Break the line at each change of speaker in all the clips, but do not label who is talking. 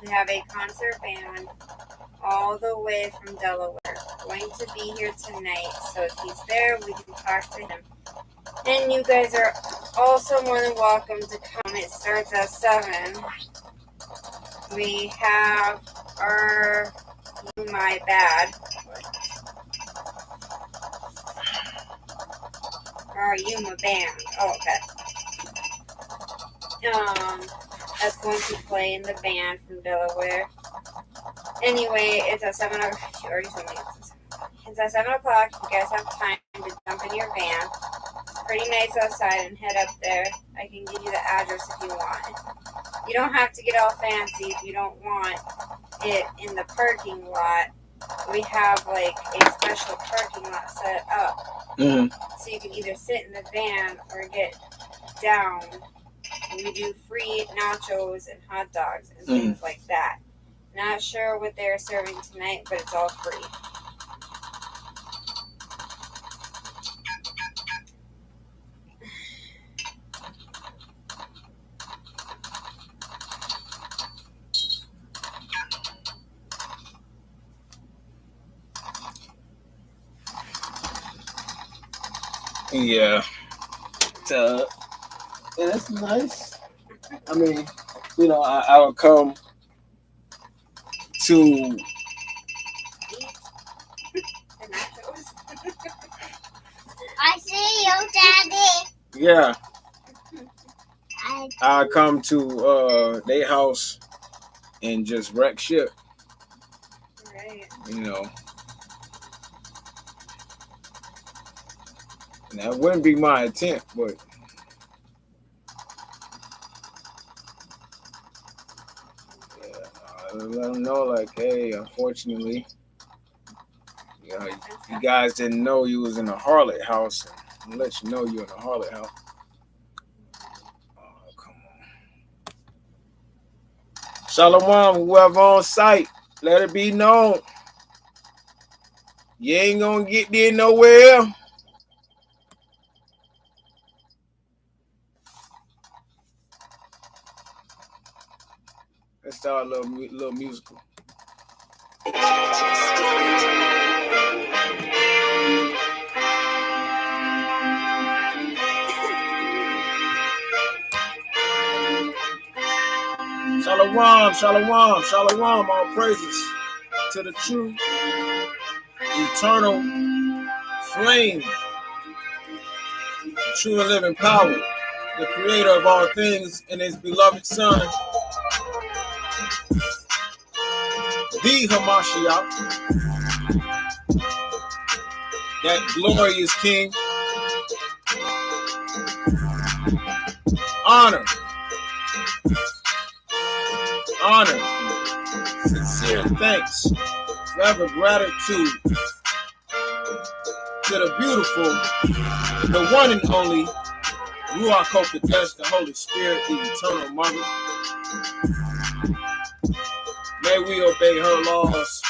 We have a concert band all the way from Delaware going to be here tonight. So if he's there, we can talk to him. And you guys are also more than welcome to come. It starts at 7. We have our You My Bad. Our Yuma band. Oh, okay. That's going to play in the band from Delaware. Anyway, it's at 7 o'clock. She already told me it's at 7 o'clock. You guys have time to jump in your van. It's pretty nice outside and head up there. I can give you the address if you want. You don't have to get all fancy if you don't want it in the parking lot. We have like a special parking lot set up.
Mm-hmm.
So you can either sit in the van or get down. And we do free nachos and hot dogs and things like that. Not sure what they're serving tonight, but it's all free.
Yeah. Yeah, that's nice. I mean, you know, I would come to
I see you, Daddy.
yeah. I come to their house and just wreck shit.
Right.
You know. And that wouldn't be my intent, but let them know, like, hey, unfortunately, you know, you guys didn't know you was in a harlot house, and let you know you're in a harlot house. Oh, come on. Shalom, whoever on site, let it be known. You ain't gonna get there nowhere. Let's start a little musical. Shalom, shalom, shalom, all praises to the true, eternal flame, true and living power, the creator of all things and his beloved son, the Hamashiach, that glorious king. Honor, sincere thanks, forever gratitude to the beautiful, the one and only Ruach HaKodesh, the Holy Spirit, the eternal mother. May we obey her laws,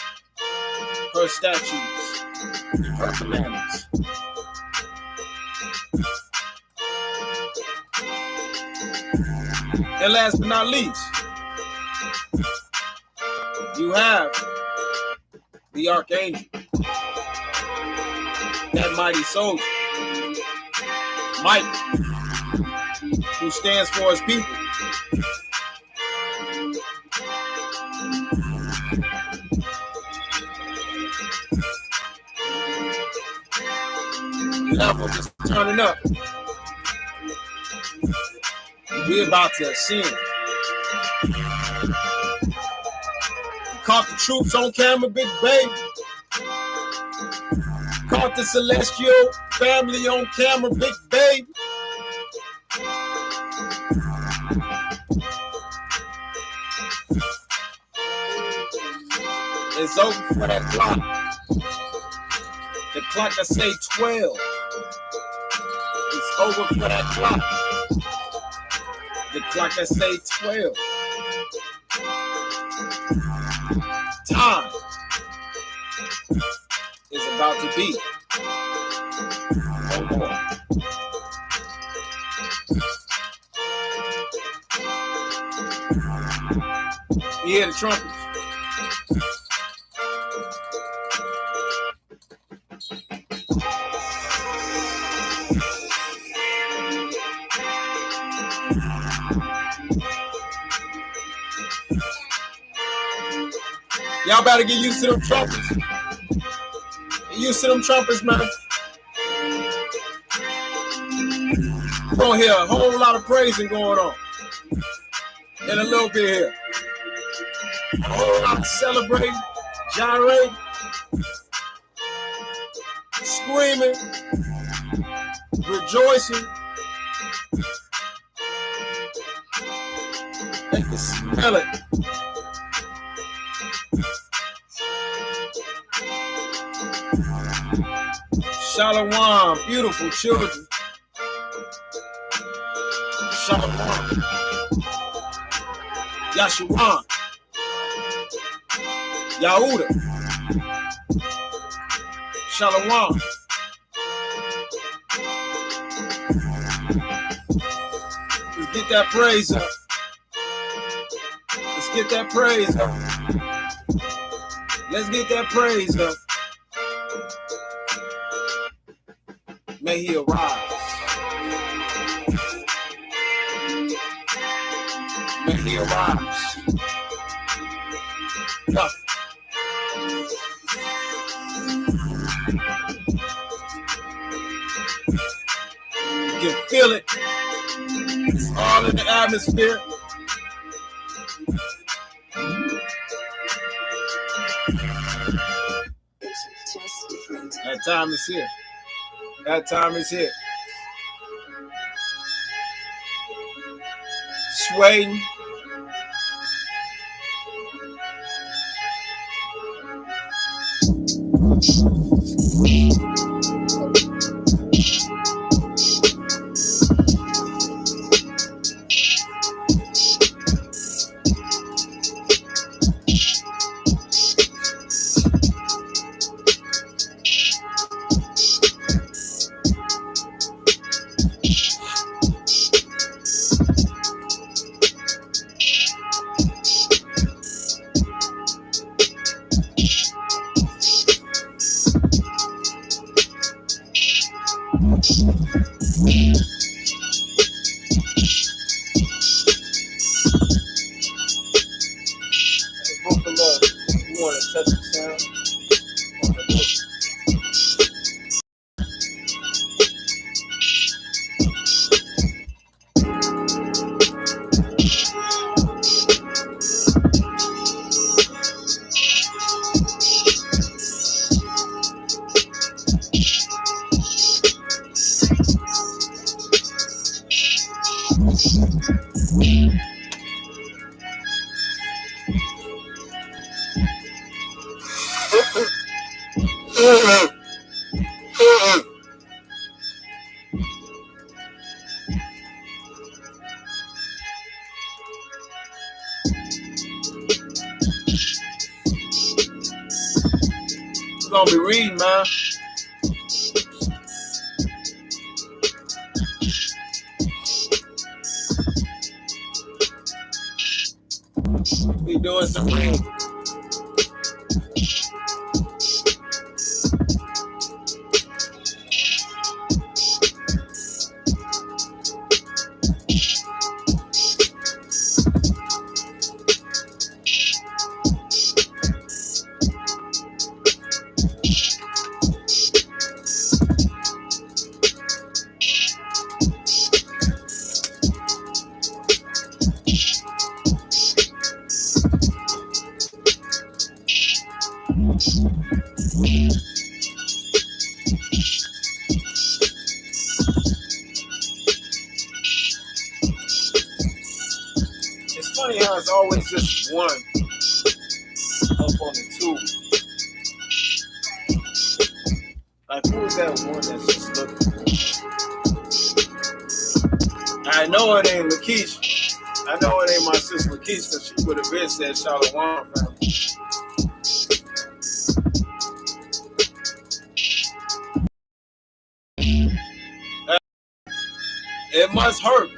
her statutes, her commandments. And last but not least, you have the Archangel, that mighty soldier, Mike, who stands for his people. Level is turning up. We're about to ascend. Caught the troops on camera, big baby. Caught the celestial family on camera, big baby. It's over for that clock. The clock that say 12. It's over for that clock. The clock that say 12. Time is about to be. No more. You hear the trumpets? Y'all better get used to them trumpets. Get used to them trumpets, man. We're gonna hear a whole lot of praising going on in a little bit here. A whole lot of celebrating, gyrating, screaming, rejoicing. They can smell it. Shalom, beautiful children. Shalom. Yashuan. Yahuda. Shalom. Let's get that praise up. Let's get that praise up. Let's get that praise up. May he arise. May he arise. Up. You can feel it. It's all in the atmosphere. That time is here. That time is here. Swaying. We're gonna be reading, man. We doing some reading. It's funny how it's always just one up on the two. Like, who is that one that's just looking? I know it ain't Lakeisha. I know it ain't my sister Lakeisha, because she would have been said Shalom family. It must hurt.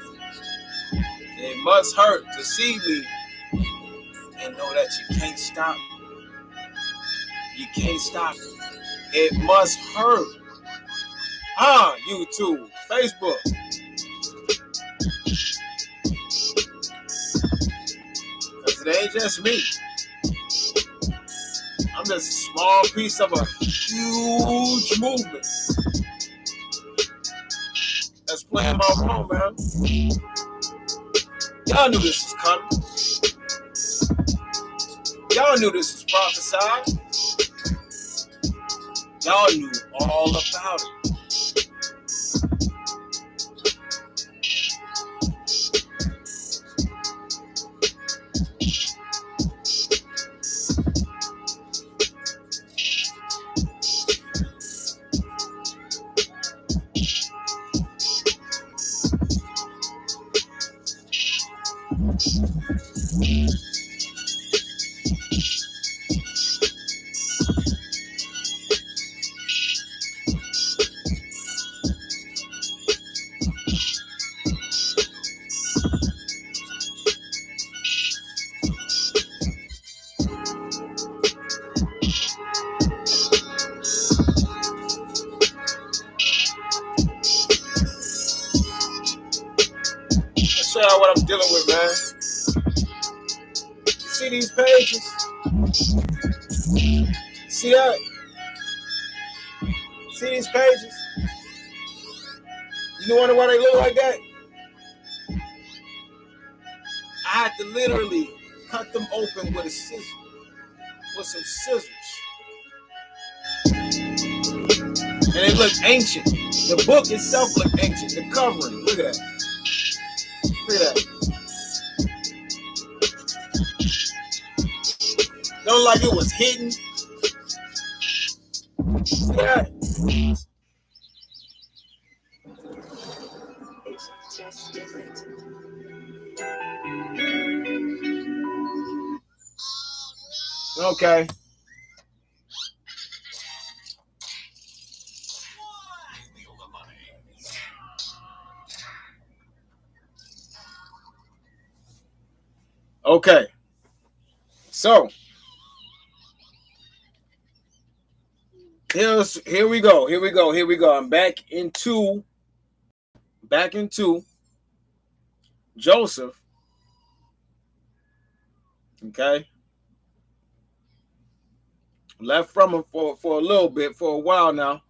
It must hurt to see me and know that you can't stop. You can't stop it. It must hurt. YouTube, Facebook. Because it ain't just me. I'm just a small piece of a huge movement that's playing my role, man. Y'all knew this was coming. Y'all knew this was prophesied. Y'all knew all about it. Show y'all what I'm dealing with, man. You see these pages? See that? See these pages? You wonder why they look like that? I had to literally cut them open with a scissor, with some scissors. And they look ancient. The book itself looked ancient. The covering, look at that. Look at that. Don't like it was hidden. See that?
It's just different.
Okay. Okay. So here we go. I'm back into Joseph. Okay. Left from him for a little bit, for a while now.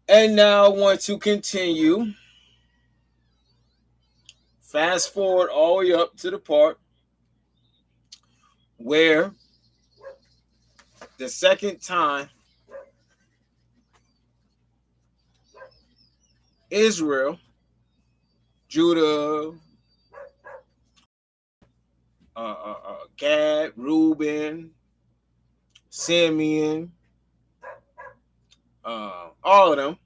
And now I want to continue. Fast forward all the way up to the part where the second time Israel, Judah, Gad, Reuben, Simeon, all of them,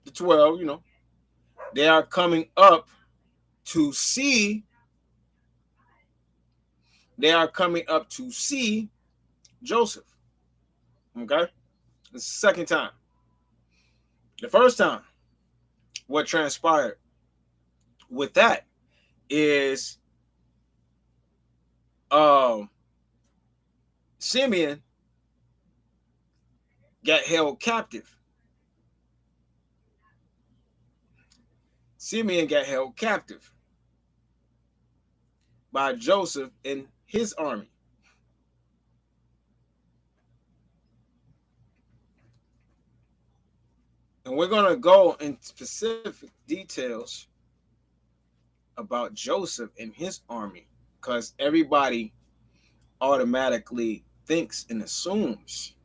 the 12, they are coming up to see. They are coming up to see Joseph. Okay? It's the second time. The first time, what transpired with that is Simeon got held captive. Simeon got held captive by Joseph and his army. And we're going to go into specific details about Joseph and his army, because everybody automatically thinks and assumes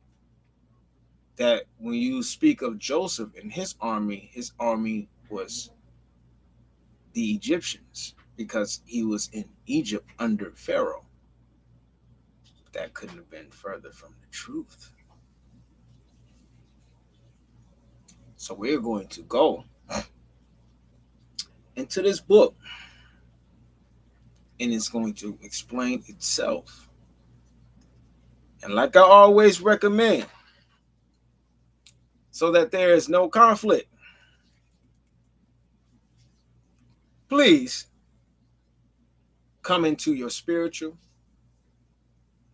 that when you speak of Joseph and his army was the Egyptians, because he was in Egypt under Pharaoh. That couldn't have been further from the truth. So we're going to go into this book, and it's going to explain itself. And like I always recommend, so that there is no conflict, please come into your spiritual.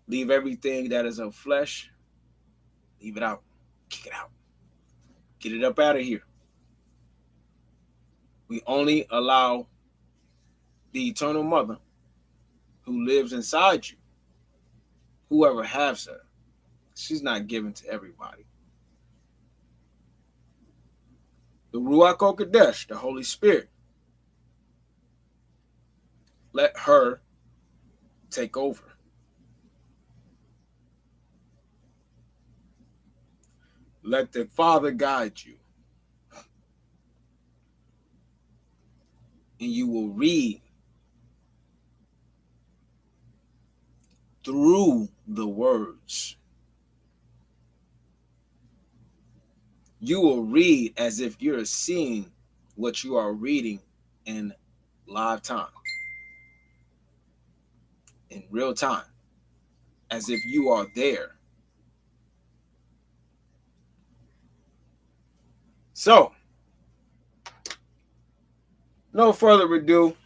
Leave everything that is of flesh. Leave it out. Kick it out. Get it up out of here. We only allow the eternal mother who lives inside you, whoever has her. She's not given to everybody. The Ruach HaKodesh, the Holy Spirit, let her take over. Let the Father guide you. And you will read through the words. You will read as if you're seeing what you are reading in live time, in real time, as if you are there. So, no further ado,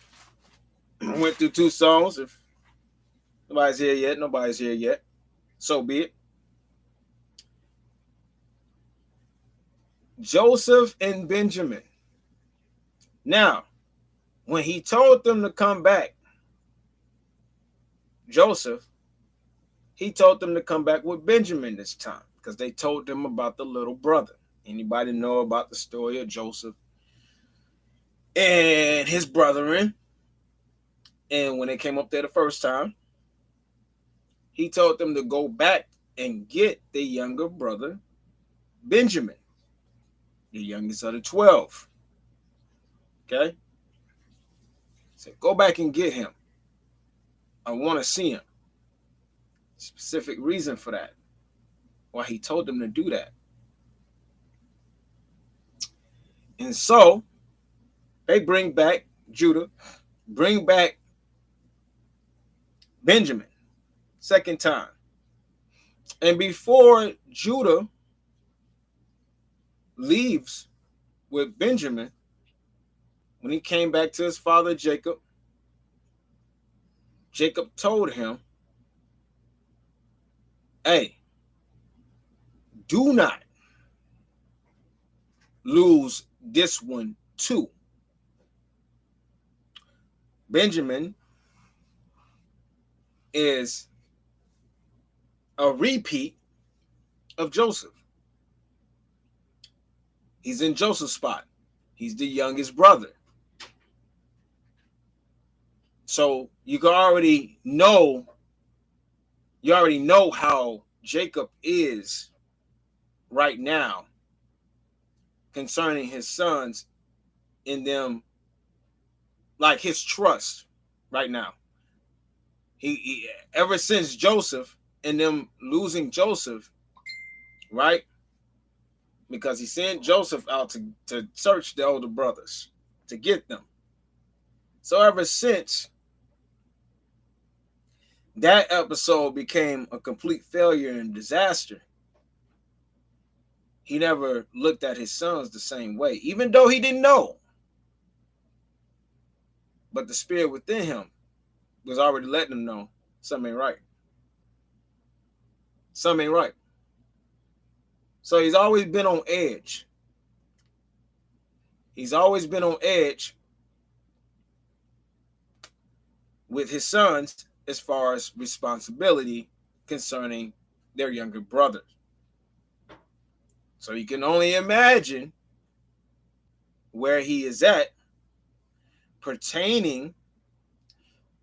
I went through 2 songs. If nobody's here yet, so be it. Joseph and Benjamin. Now, when he told them to come back, Joseph, he told them to come back with Benjamin this time because they told him about the little brother. Anybody know about the story of Joseph and his brethren? And when they came up there the first time, he told them to go back and get the younger brother, Benjamin, the youngest of the 12. Okay? So go back and get him. I want to see him. Specific reason for that. Why he told them to do that. And so they bring back Judah, bring back Benjamin, second time. And before Judah leaves with Benjamin, when he came back to his father Jacob, Jacob told him, hey, do not lose this one too. Benjamin is a repeat of Joseph. He's in Joseph's spot. He's the youngest brother. So you already know how Jacob is right now concerning his sons in them, like his trust right now. He ever since Joseph and them losing Joseph, right? Because he sent Joseph out to search the older brothers, to get them. So ever since that episode became a complete failure and disaster, he never looked at his sons the same way, even though he didn't know. But the spirit within him was already letting him know something ain't right. Something ain't right. So he's always been on edge. He's always been on edge with his sons as far as responsibility concerning their younger brothers. So you can only imagine where he is at pertaining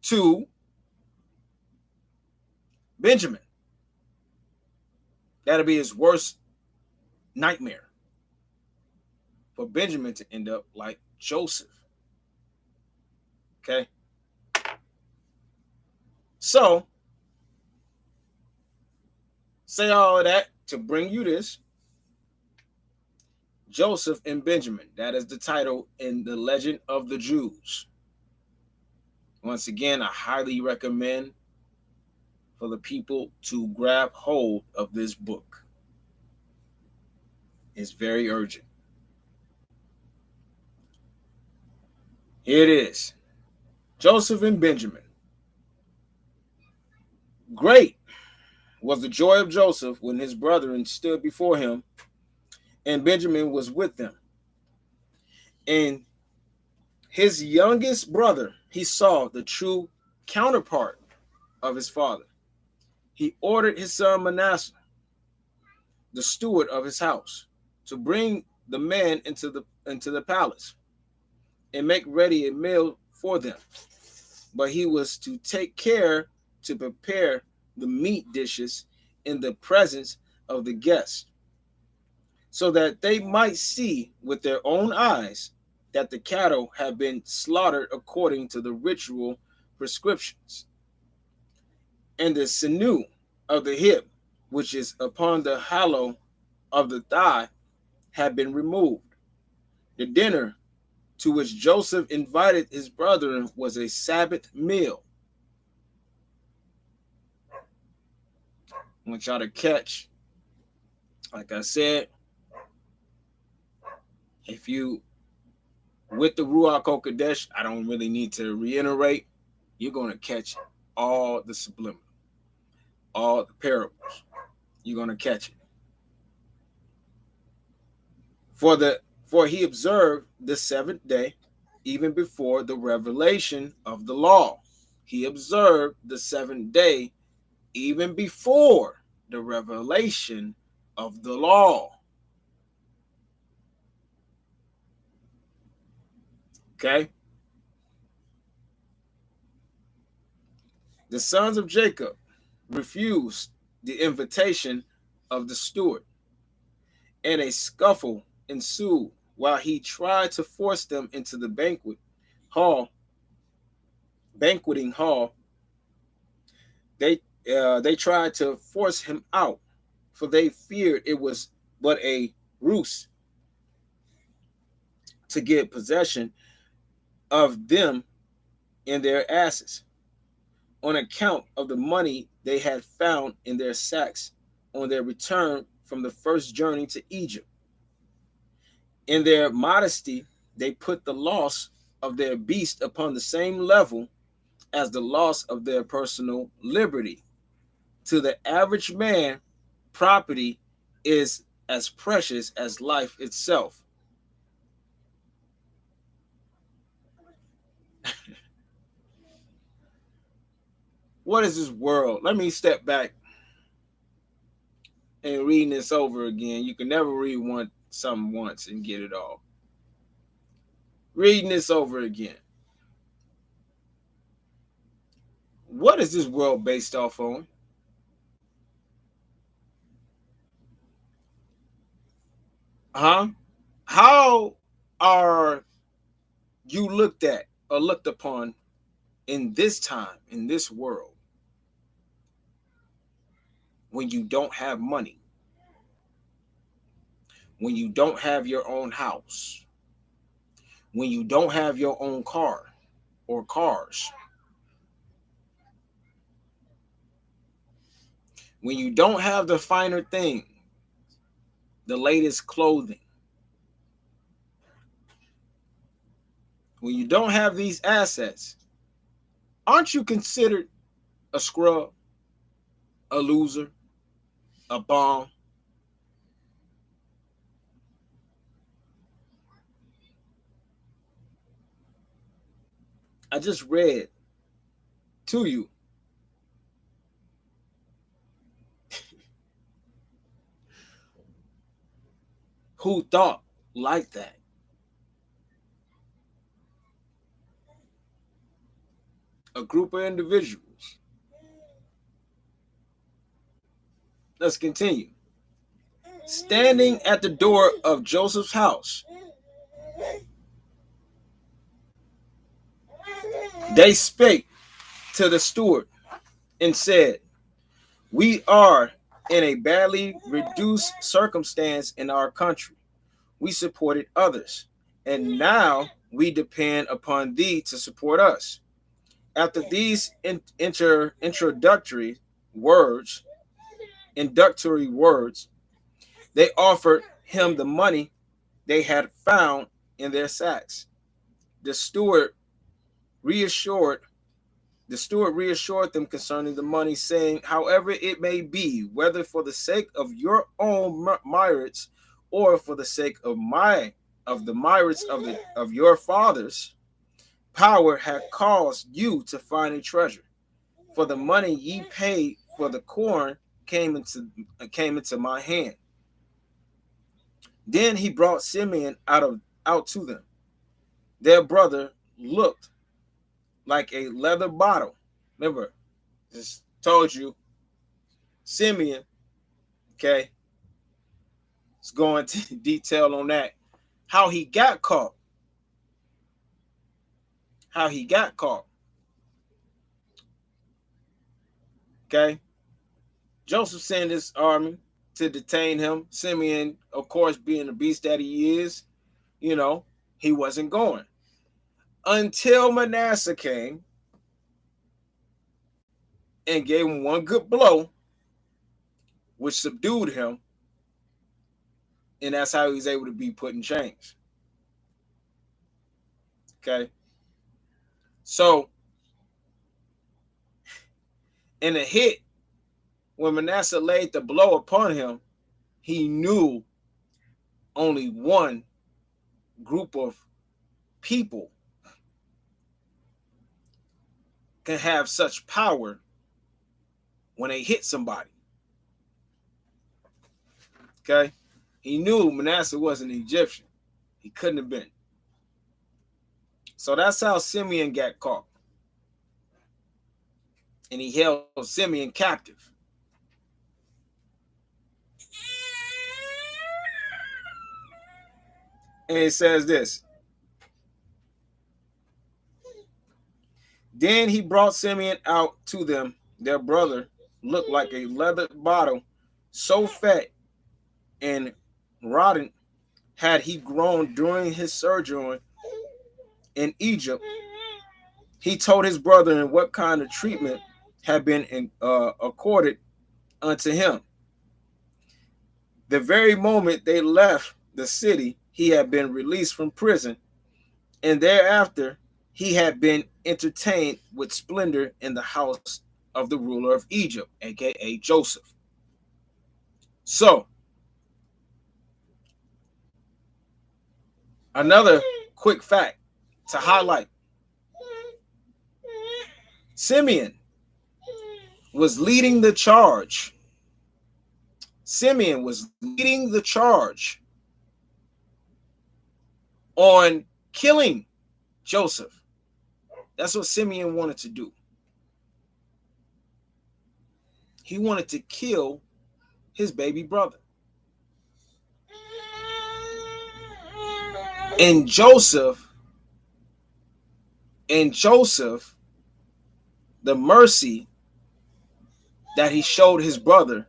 to Benjamin. That'll be his worst nightmare, for Benjamin to end up like Joseph. Okay? So, say all of that to bring you this. Joseph and Benjamin. That is the title in the Legend of the Jews. Once again, I highly recommend for the people to grab hold of this book. It's very urgent. Here it is. Joseph and Benjamin. Great was the joy of Joseph when his brethren stood before him, and Benjamin was with them. And his youngest brother, he saw the true counterpart of his father. He ordered his son Manasseh, the steward of his house, to bring the men into the palace and make ready a meal for them. But he was to take care to prepare the meat dishes in the presence of the guests, so that they might see with their own eyes that the cattle had been slaughtered according to the ritual prescriptions. And the sinew of the hip, which is upon the hollow of the thigh, had been removed. The dinner to which Joseph invited his brethren was a Sabbath meal. I want y'all to catch, like I said, if you with the Ruach HaKodesh, I don't really need to reiterate, you're going to catch all the subliminal, all the parables. You're going to catch it. For he observed the seventh day, even before the revelation of the law. He observed the seventh day, even before the revelation of the law. Okay? The sons of Jacob refused the invitation of the steward, and a scuffle ensued while he tried to force them into the banqueting hall. They tried to force him out, for they feared it was but a ruse to get possession of them and their asses, on account of the money they had found in their sacks on their return from the first journey to Egypt. In their modesty, they put the loss of their beast upon the same level as the loss of their personal liberty. To the average man, property is as precious as life itself. What is this world? Let me step back and reading this over again. You can never read something once and get it all. Reading this over again. What is this world based off on? How are you looked at or looked upon in this time, in this world, when you don't have money, when you don't have your own house, when you don't have your own car or cars, when you don't have the finer thing, the latest clothing, when you don't have these assets, aren't you considered a scrub, a loser, a bum? I just read to you who thought like that. A group of individuals. Let's continue. Standing at the door of Joseph's house, they spake to the steward and said, "We are in a badly reduced circumstance in our country. We supported others, and now we depend upon thee to support us." After these introductory words, they offered him the money they had found in their sacks. The steward reassured The steward reassured them concerning the money, saying, however it may be, whether for the sake of your own merits or for the sake of the merits of your fathers, power had caused you to find a treasure. For the money ye paid for the corn came into my hand. Then he brought Simeon out to them. Their brother looked like a leather bottle. Remember, just told you, Simeon, okay, let's go into detail on that. How he got caught. Okay. Joseph sent his army to detain him. Simeon, of course, being the beast that he is, he wasn't going. Until Manasseh came and gave him one good blow, which subdued him. And that's how he was able to be put in chains. Okay. So, in a hit, when Manasseh laid the blow upon him, he knew only one group of people can have such power when they hit somebody. Okay? He knew Manasseh was an Egyptian. He couldn't have been. So that's how Simeon got caught. And he held Simeon captive. And it says this. Then he brought Simeon out to them. Their brother looked like a leather bottle, so fat and rotten had he grown during his sojourn in Egypt. He told his brother in what kind of treatment had been accorded unto him. The very moment they left the city, he had been released from prison, and thereafter he had been entertained with splendor in the house of the ruler of Egypt, aka Joseph. So, another quick fact to highlight. Simeon was leading the charge. Simeon was leading the charge on killing Joseph. That's what Simeon wanted to do. He wanted to kill his baby brother. And Joseph, the mercy that he showed his brother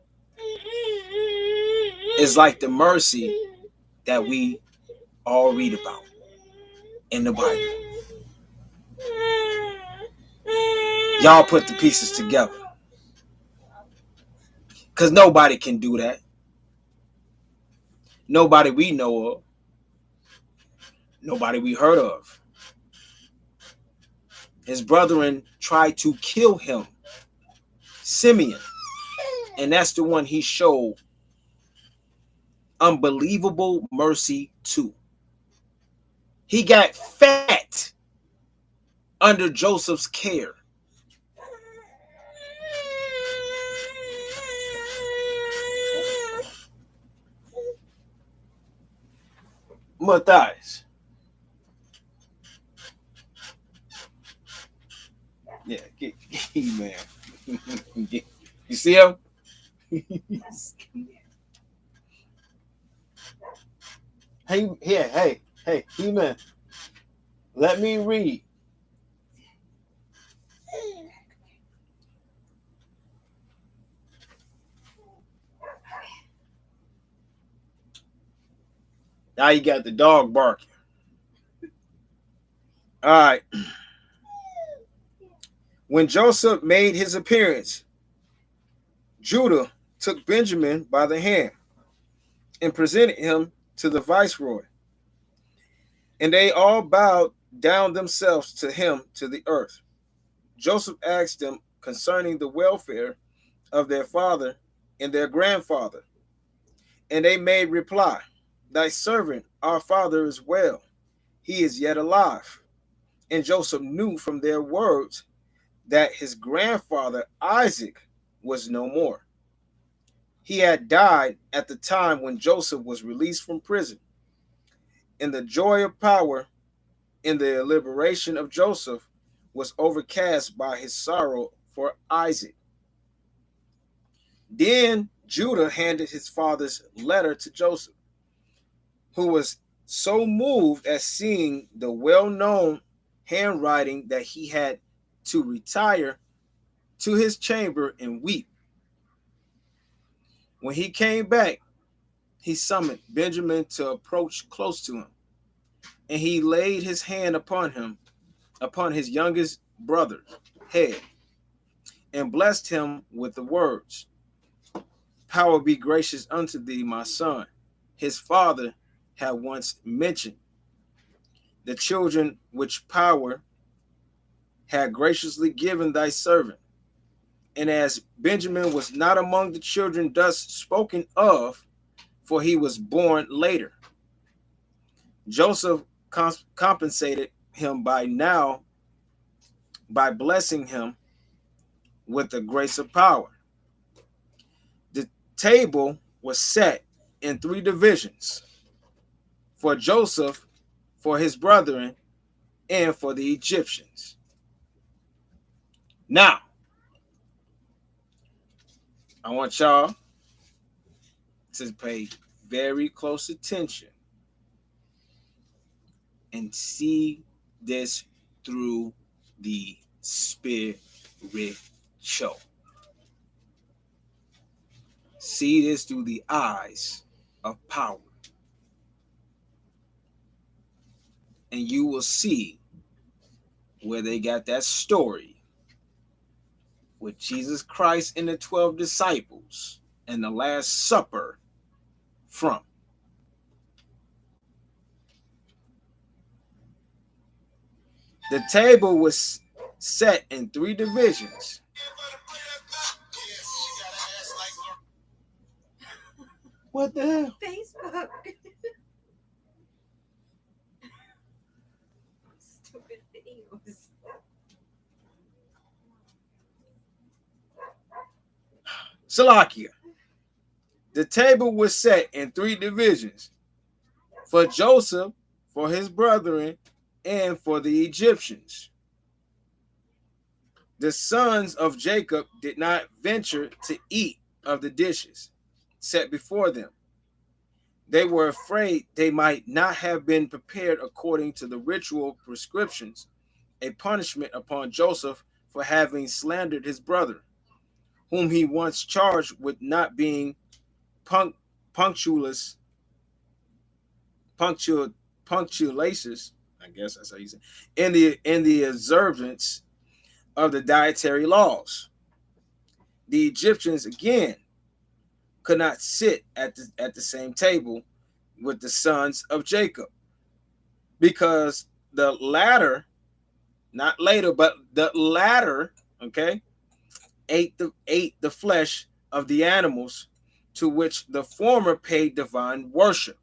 is like the mercy that we all read about in the Bible. Y'all put the pieces together. Because nobody can do that. Nobody we know of. Nobody we heard of. His brethren tried to kill him. Simeon. And that's the one he showed unbelievable mercy to. He got fat under Joseph's care. Matthias. Yeah, get man. You see him? Hey, He-Man. Let me read. Now you got the dog barking. All right. When Joseph made his appearance, Judah took Benjamin by the hand and presented him to the viceroy. And they all bowed down themselves to him to the earth. Joseph asked them concerning the welfare of their father and their grandfather. And they made reply, Thy servant, our father, is well. He is yet alive. And Joseph knew from their words that his grandfather Isaac was no more. He had died at the time when Joseph was released from prison. And the joy of power in the liberation of Joseph was overcast by his sorrow for Isaac. Then Judah handed his father's letter to Joseph, who was so moved at seeing the well-known handwriting that he had to retire to his chamber and weep. When he came back, he summoned Benjamin to approach close to him, and he laid his hand upon his youngest brother's head, and blessed him with the words, Power be gracious unto thee, my son. His father had once mentioned the children which power had graciously given thy servant. And as Benjamin was not among the children thus spoken of, for he was born later, Joseph compensated him by blessing him with the grace of power. The table was set in 3 divisions, for Joseph, for his brethren, and for the Egyptians. Now, I want y'all to pay very close attention and see this through the spiritual. See this through the eyes of power. And you will see where they got that story with Jesus Christ and the 12 disciples and the Last Supper from. The table was set in 3 divisions. What the hell?
Facebook. Stupid videos.
Salakia. The table was set in 3 divisions, for Joseph, for his brethren, and for the Egyptians. The sons of Jacob did not venture to eat of the dishes set before them. They were afraid they might not have been prepared according to the ritual prescriptions, a punishment upon Joseph for having slandered his brother, whom he once charged with not being punctilious, I guess that's how you say, in the observance of the dietary laws. The Egyptians again could not sit at the same table with the sons of Jacob, because the latter, not later, but the latter, okay, ate the flesh of the animals to which the former paid divine worship.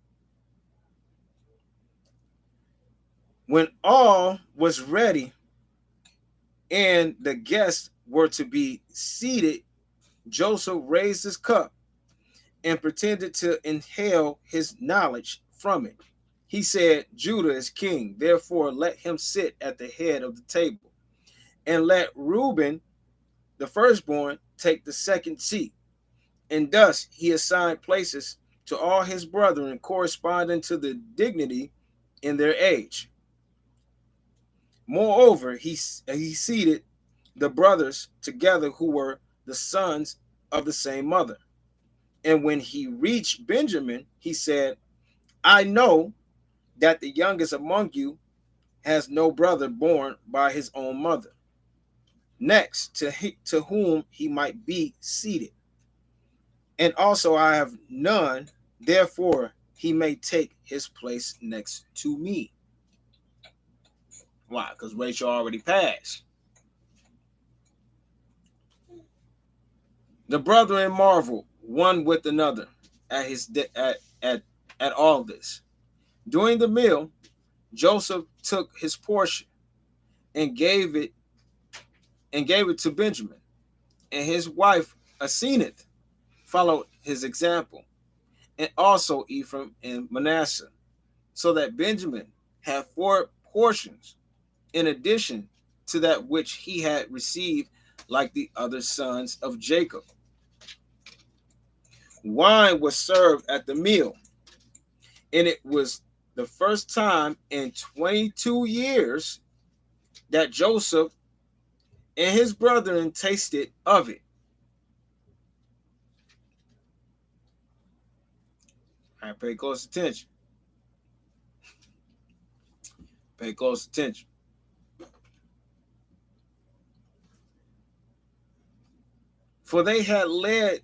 When all was ready and the guests were to be seated, Joseph raised his cup and pretended to inhale his knowledge from it. He said, Judah is king, therefore let him sit at the head of the table, and let Reuben, the firstborn, take the second seat. And thus he assigned places to all his brethren corresponding to the dignity in their age. Moreover, he seated the brothers together who were the sons of the same mother. And when he reached Benjamin, he said, I know that the youngest among you has no brother born by his own mother, next to whom he might be seated. And also I have none, therefore he may take his place next to me. Why? Because Rachel already passed. The brethren marveled one with another at at all this. During the meal, Joseph took his portion and gave it to Benjamin, and his wife Asenath followed his example, and also Ephraim and Manasseh, so that Benjamin had 4 portions in addition to that which he had received like the other sons of Jacob. Wine was served at the meal, and it was the first time in 22 years that Joseph and his brethren tasted of it. I pay close attention. Pay close attention. For they had led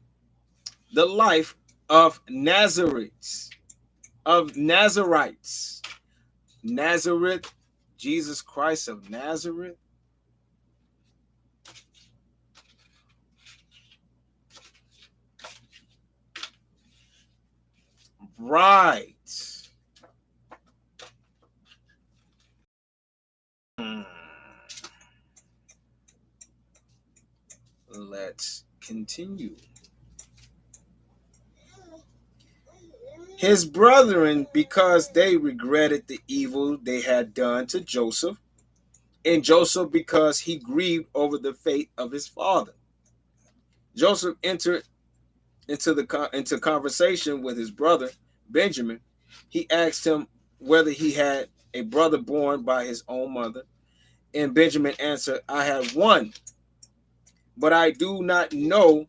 the life of Nazarites, Nazareth, Jesus Christ of Nazareth. Right. Let's continue. His brethren, because they regretted the evil they had done to Joseph, and Joseph, because he grieved over the fate of his father. Joseph entered into conversation with his brother Benjamin. He asked him whether he had a brother born by his own mother, and Benjamin answered, I have one, but I do not know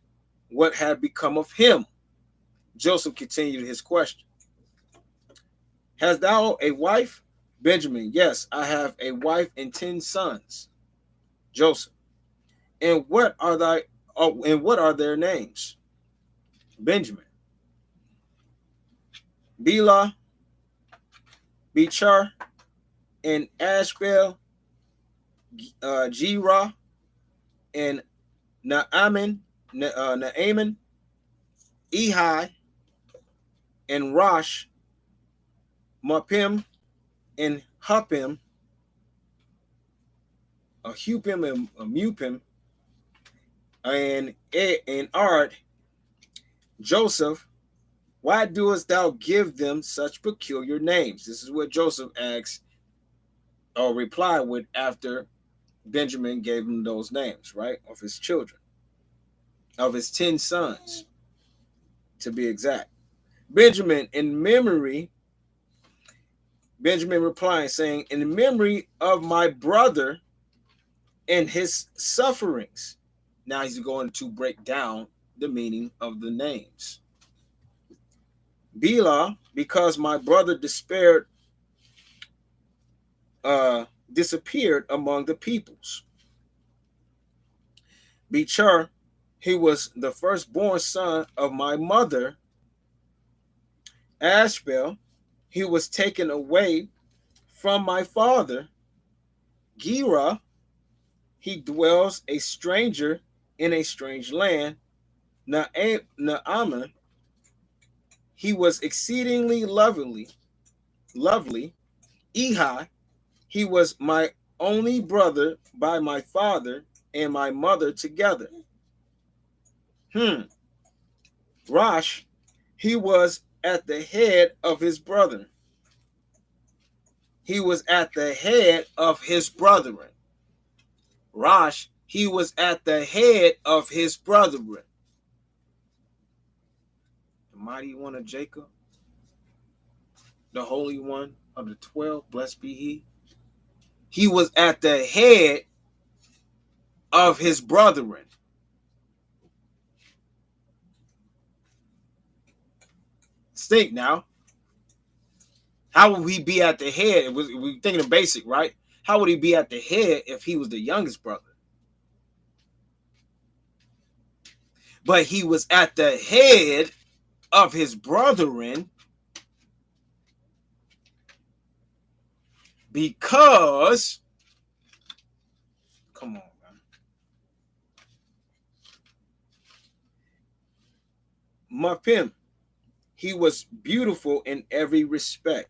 what had become of him. Joseph continued his question. Hast thou a wife? Benjamin, yes, I have a wife and 10 sons. Joseph, and what are their names? Benjamin, Bela, Bechar, and Ashbel, Jerah, and Naaman, Ehi, and Rosh, Mupim, and Hupim, Hupim and Mupim, and Ard. Joseph, why doest thou give them such peculiar names? This is what Joseph asked or replied with after Benjamin gave him those names, right? Of his children, of his 10 sons, to be exact. Benjamin replying, saying, in memory of my brother and his sufferings. Now he's going to break down the meaning of the names. Bela, because my brother disappeared among the peoples. Bechar, he was the firstborn son of my mother. Ashbel, he was taken away from my father. Gera, he dwells a stranger in a strange land. Naaman, he was exceedingly lovely. Ehi, he was my only brother by my father and my mother together. Rosh, he was at the head of his brethren. He was at the head of his brethren. Rosh, he was at the head of his brethren. The mighty one of Jacob, the Holy One of the 12, blessed be he. He was at the head of his brethren. Think now. How would he be at the head? We're thinking of basic, right? How would he be at the head if he was the youngest brother? But he was at the head of his brethren because, come on, man. Mupim, he was beautiful in every respect.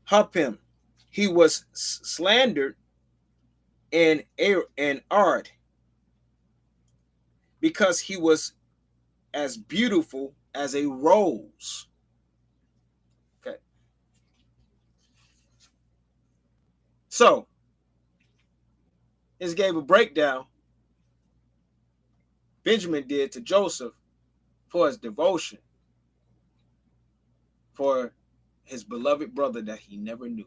Hupim, he was slandered in Ard, because he was as beautiful as a rose. Okay. So, this gave a breakdown Benjamin did to Joseph for his devotion for his beloved brother that he never knew.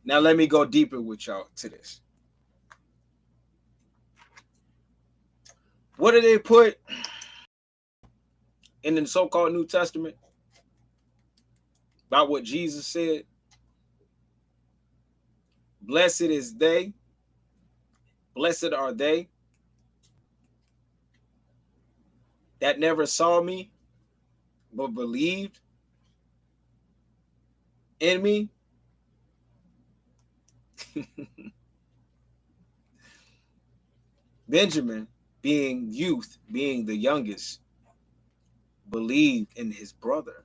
Now let me go deeper with y'all to this. What did they put in the so-called New Testament about what Jesus said? Blessed is they, blessed are they that never saw me, but believed in me. Benjamin, being youth, being the youngest, believed in his brother.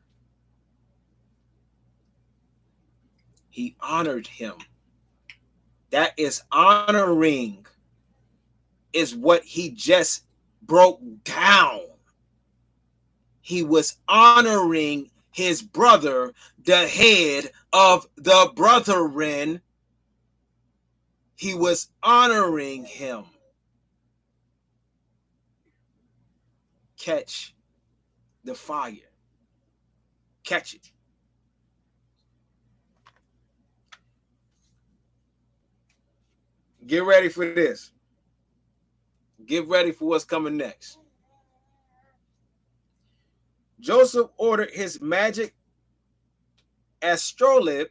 He honored him. That is honoring, is what he just broke down. He was honoring his brother, the head of the brethren. He was honoring him. Catch the fire. Catch it. Get ready for this. Get ready for what's coming next. Joseph ordered his magic astrolabe.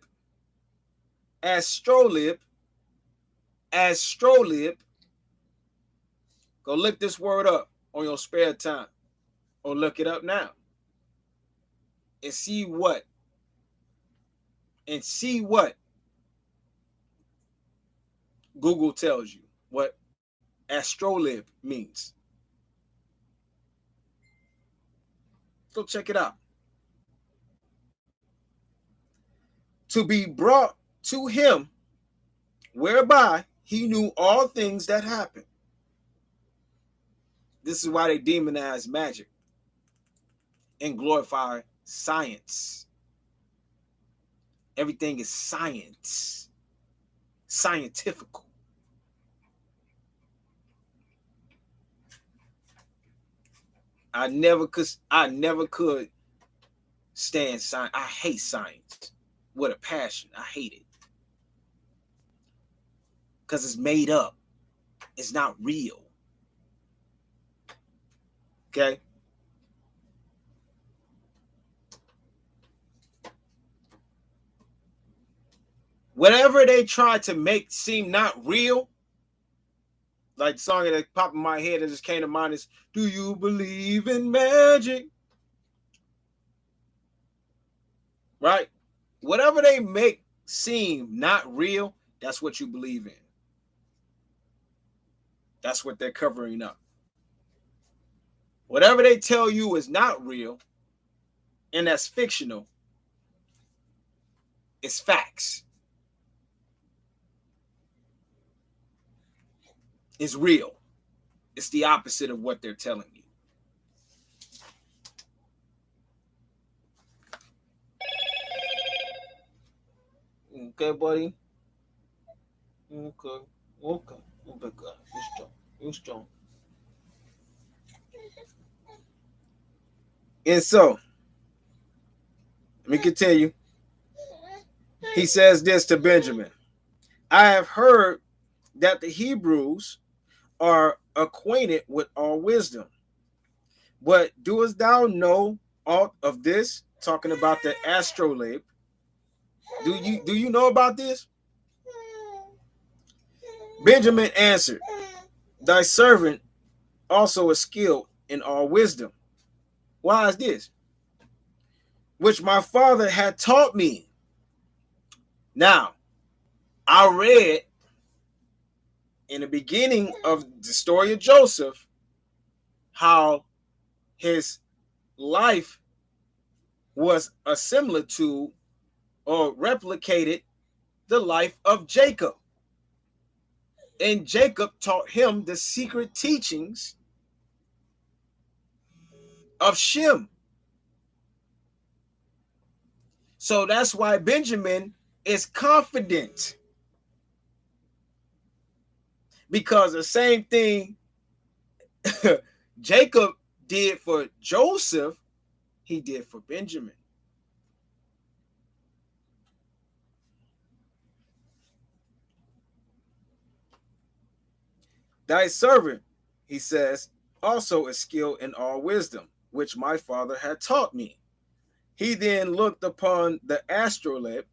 Go look this word up on your spare time, or look it up now and see what Google tells you what astrolabe means. Go check it out. To be brought to him, whereby he knew all things that happen. This is why they demonize magic and glorify science. Everything is science, scientifical. I never could stand science. I hate science with a passion. I hate it because it's made up. It's not real. Okay. Whatever they try to make seem not real, like the song that popped in my head that just came to mind is, do you believe in magic? Right? Whatever they make seem not real, that's what you believe in. That's what they're covering up. Whatever they tell you is not real, and that's fictional, it's facts. It's real. It's the opposite of what they're telling you. Okay, buddy. Okay. You're strong. And so, let me continue. He says this to Benjamin. I have heard that the Hebrews are acquainted with all wisdom. But doest thou know aught of this? Talking about the astrolabe. Do you know about this? Benjamin answered, thy servant also is skilled in all wisdom. Why is this? Which my father had taught me. Now, I read in the beginning of the story of Joseph how his life was a similar to or replicated the life of Jacob. And Jacob taught him the secret teachings of Shem. So that's why Benjamin is confident, because the same thing Jacob did for Joseph, he did for Benjamin. Thy servant, he says, also is skilled in all wisdom, which my father had taught me. He then looked upon the astrolabe,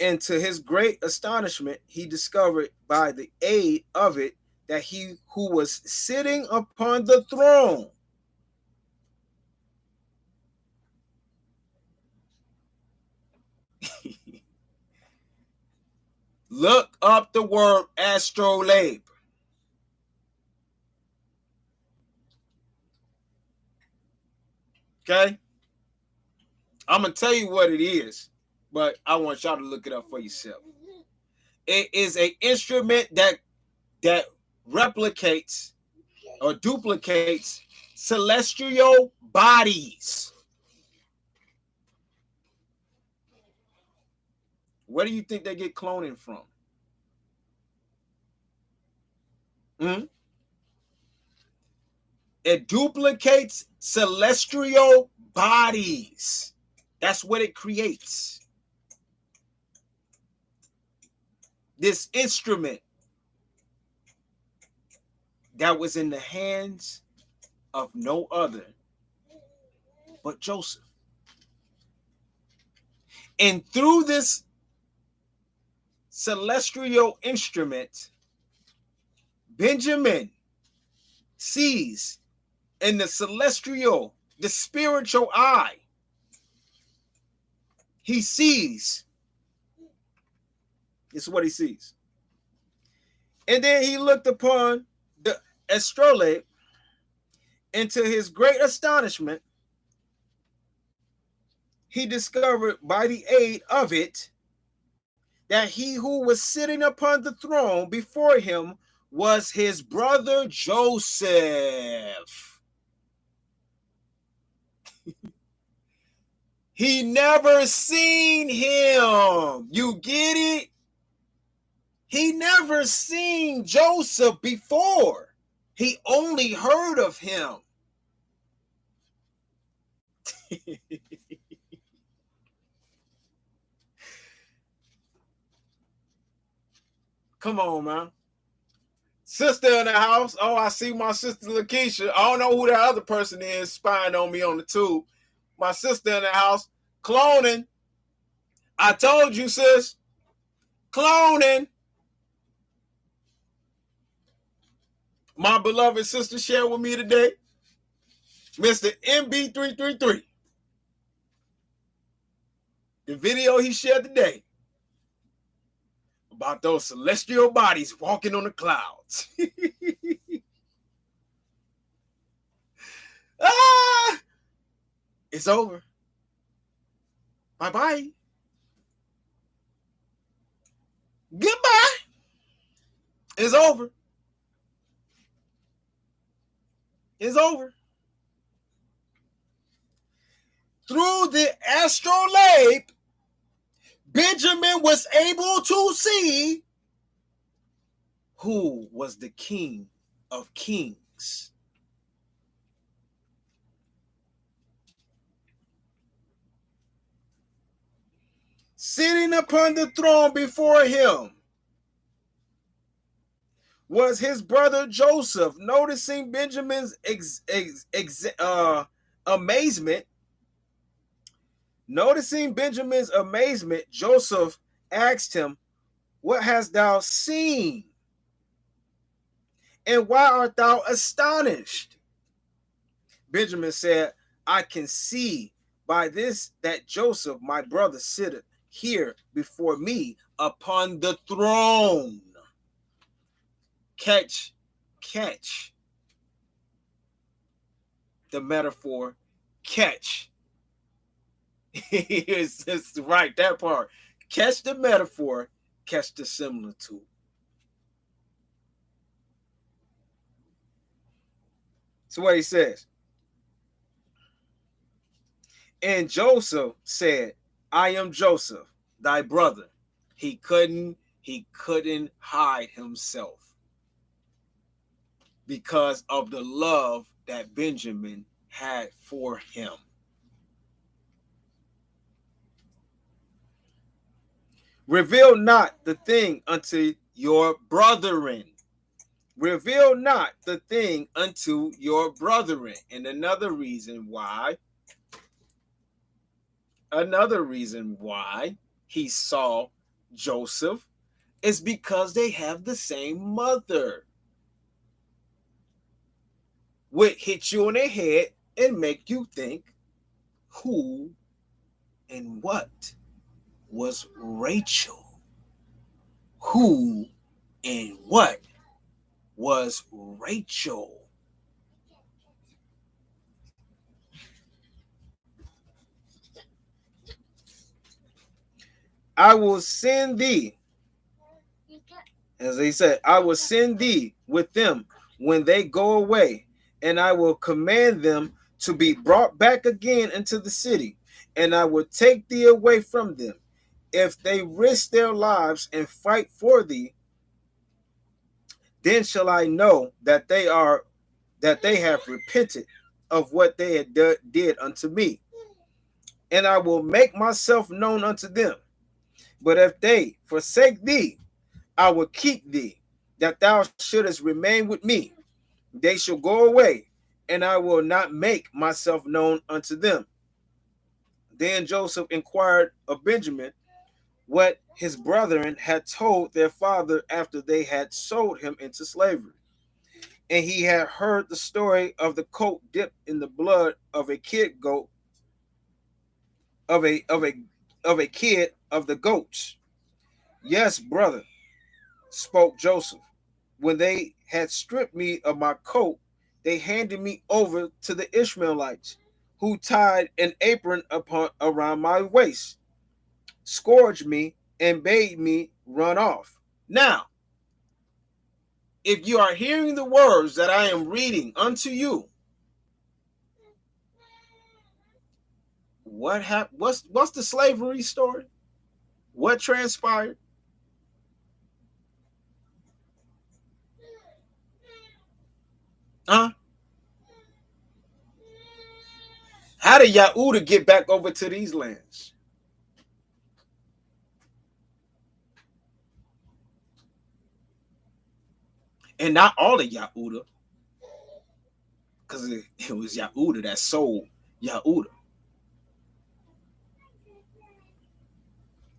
and to his great astonishment, he discovered by the aid of it that he who was sitting upon the throne look up the word astrolabe. Okay? I'm going to tell you what it is, but I want y'all to look it up for yourself. It is an instrument that replicates or duplicates celestial bodies. Where do you think they get cloning from? It duplicates celestial bodies. That's what it creates. This instrument that was in the hands of no other but Joseph. And through this celestial instrument, Benjamin sees in the celestial, the spiritual eye, he sees. This is what he sees. And then he looked upon the astrolabe, and to his great astonishment, he discovered by the aid of it that he who was sitting upon the throne before him was his brother Joseph. He never seen him. You get it? He never seen Joseph before. He only heard of him. Come on, man. Sister in the house. Oh, I see my sister Lakeisha. I don't know who that other person is spying on me on the tube. My sister in the house. Cloning. I told you, sis. Cloning. My beloved sister shared with me today, Mr. MB333. The video he shared today about those celestial bodies walking on the clouds. It's over. Bye-bye. Goodbye. It's over. It's over. Through the astrolabe, Benjamin was able to see who was the King of Kings. Sitting upon the throne before him was his brother Joseph. Noticing Benjamin's amazement, Joseph asked him, "What hast thou seen? And why art thou astonished?" Benjamin said, "I can see by this that Joseph, my brother, sitteth here before me upon the throne." Catch. the metaphor catch. It's right, that part. Catch the metaphor, catch the similitude. So what he says. And Joseph said, I am Joseph, thy brother. He couldn't hide himself because of the love that Benjamin had for him. Reveal not the thing unto your brethren. Reveal not the thing unto your brethren. And another reason why he saw Joseph is because they have the same mother. Would hit you on the head and make you think who and what was Rachel? Who and what was Rachel? I will send thee, as he said, I will send thee with them when they go away, and I will command them to be brought back again into the city, and I will take thee away from them. If they risk their lives and fight for thee, then shall I know that they have repented of what they had did unto me, and I will make myself known unto them. But if they forsake thee, I will keep thee, that thou shouldest remain with me. They shall go away, and I will not make myself known unto them. Then Joseph inquired of Benjamin what his brethren had told their father after they had sold him into slavery. And he had heard the story of the coat dipped in the blood of a kid goat, of a kid of the goats. Yes, brother, spoke Joseph. When they had stripped me of my coat, they handed me over to the Ishmaelites, who tied an apron around my waist, scourged me, and bade me run off. Now, if you are hearing the words that I am reading unto you, what happened? What's the slavery story? What transpired? How did Yahudah get back over to these lands? And not all of Yahudah, because it was Yahudah that sold Yahudah.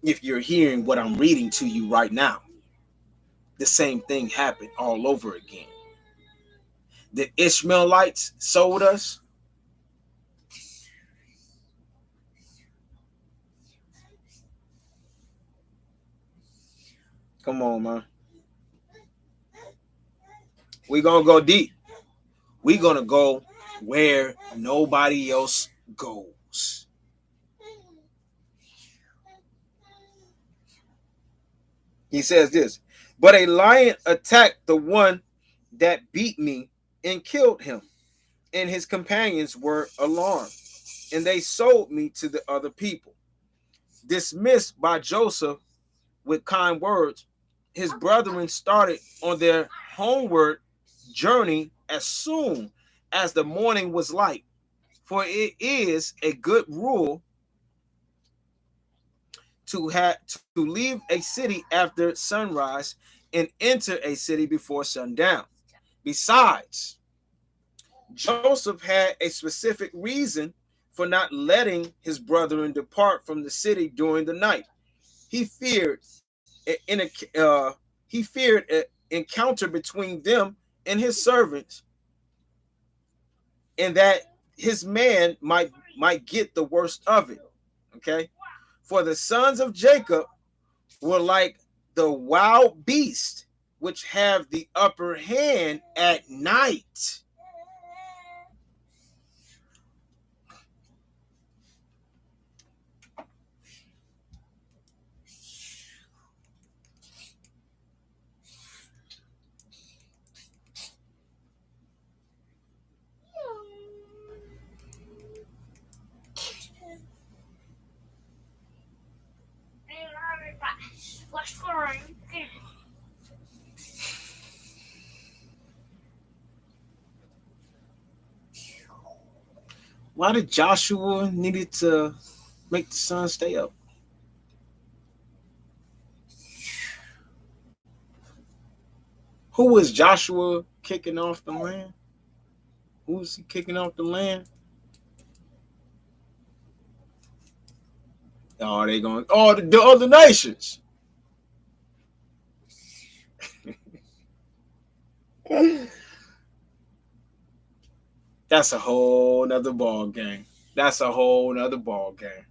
If you're hearing what I'm reading to you right now, the same thing happened all over again. The Ishmaelites sold us. Come on, man. We're going to go deep. We're going to go where nobody else goes. He says this, but a lion attacked the one that beat me and killed him, and his companions were alarmed, and they sold me to the other people. Dismissed by Joseph with kind words, his brethren started on their homeward journey as soon as the morning was light, for it is a good rule to leave a city after sunrise and enter a city before sundown. Besides, Joseph had a specific reason for not letting his brethren depart from the city during the night. He feared an encounter between them and his servants, and that his man might get the worst of it. Okay, for the sons of Jacob were like the wild beasts, which have the upper hand at night. Why did Joshua needed to make the sun stay up? Who was Joshua kicking off the land? Who was he kicking off the land? Oh, they going, oh, the other nations. That's a whole nother ball game. That's a whole nother ball game.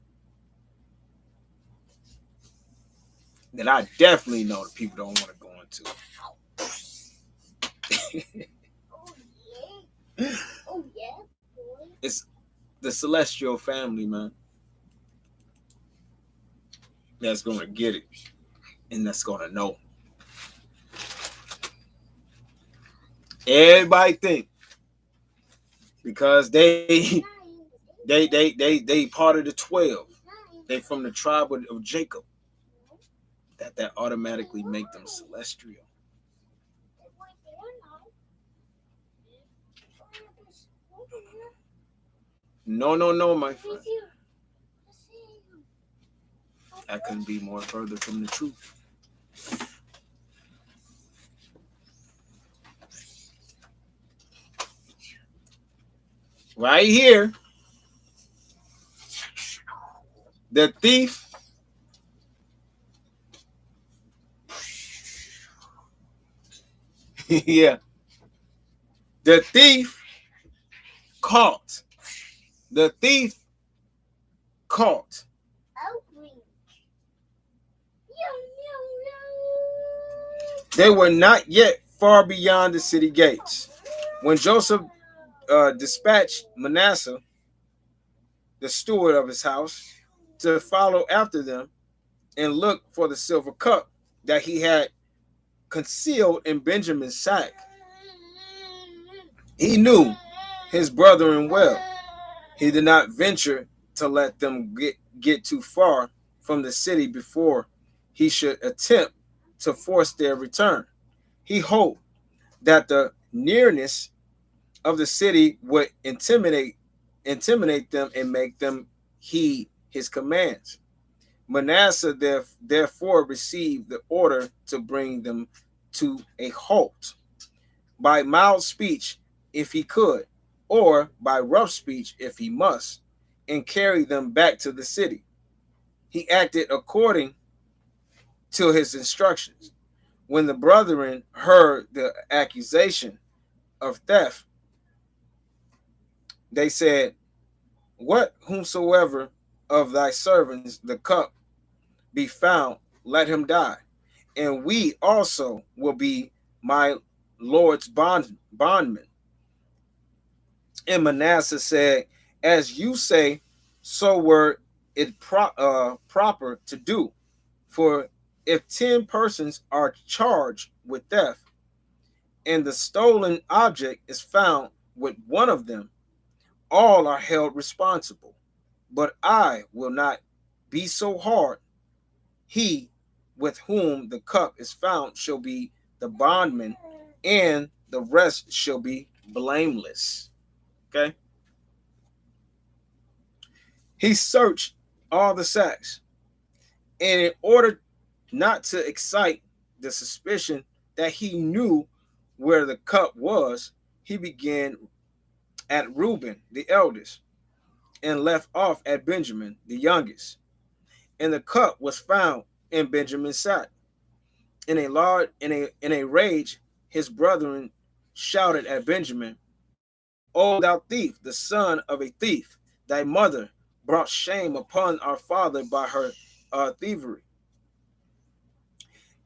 That I definitely know that people don't want to go into.
Oh yeah, boy.
It's the celestial family, man. That's gonna get it, and that's gonna know. Everybody think because they part of the 12. They from the tribe of Jacob. That automatically make them celestial. No, my friend. I couldn't be more further from the truth. Right here, the thief yeah, the thief caught. The thief caught. They were not yet far beyond the city gates when Joseph dispatched Manasseh, the steward of his house, to follow after them and look for the silver cup that he had concealed in Benjamin's sack. He knew his brethren well. He did not venture to let them get too far from the city before he should attempt to force their return. He hoped that the nearness of the city would intimidate them and make them heed his commands. Manasseh therefore received the order to bring them to a halt by mild speech if he could, or by rough speech if he must, and carry them back to the city. He acted according to his instructions. When the brethren heard the accusation of theft, they said, "What whomsoever of thy servants the cup be found, let him die, and we also will be my Lord's bondmen." And Manasseh said, "As you say, so were it proper to do. For if 10 persons are charged with theft, and the stolen object is found with one of them, all are held responsible. But I will not be so hard. He with whom the cup is found shall be the bondman, and the rest shall be blameless." Okay? He searched all the sacks, and in order not to excite the suspicion that he knew where the cup was, he began at Reuben, the eldest, and left off at Benjamin, the youngest. And the cup was found in Benjamin's sack. In a rage, his brethren shouted at Benjamin, "O thou thief, the son of a thief, thy mother brought shame upon our father by her thievery.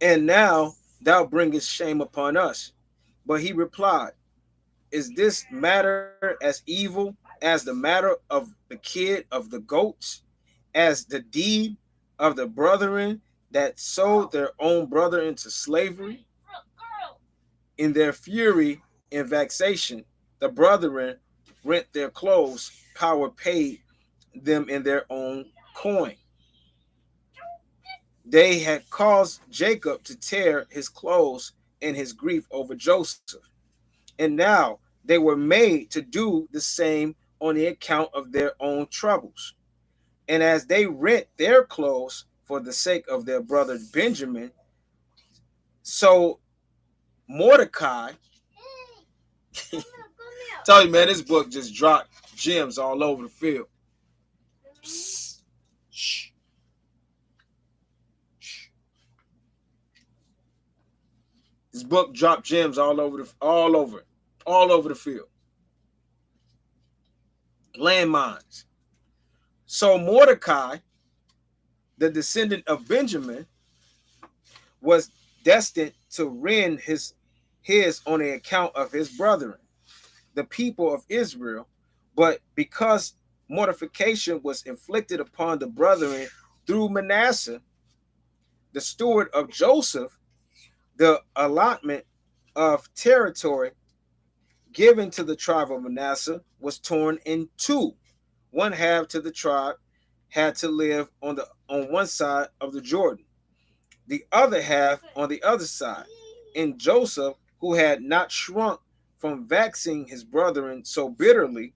And now thou bringest shame upon us." But he replied, "Is this matter as evil as the matter of the kid of the goats, as the deed of the brethren that sold their own brother into slavery?" In their fury and vexation, the brethren rent their clothes. Power paid them in their own coin. they had caused Jacob to tear his clothes in his grief over Joseph. And now they were made to do the same on the account of their own troubles. And as they rent their clothes for the sake of their brother Benjamin, so Mordecai, tell you, man, this book just dropped gems all over the field. Psst. Shh. Shh. This book dropped gems all over the field. Landmines. So Mordecai, the descendant of Benjamin, was destined to rend his on the account of his brethren, the people of Israel. But because mortification was inflicted upon the brethren through Manasseh, the steward of Joseph, the allotment of territory given to the tribe of Manasseh was torn in two. One half to the tribe had to live on one side of the Jordan, the other half on the other side. And Joseph, who had not shrunk from vexing his brethren so bitterly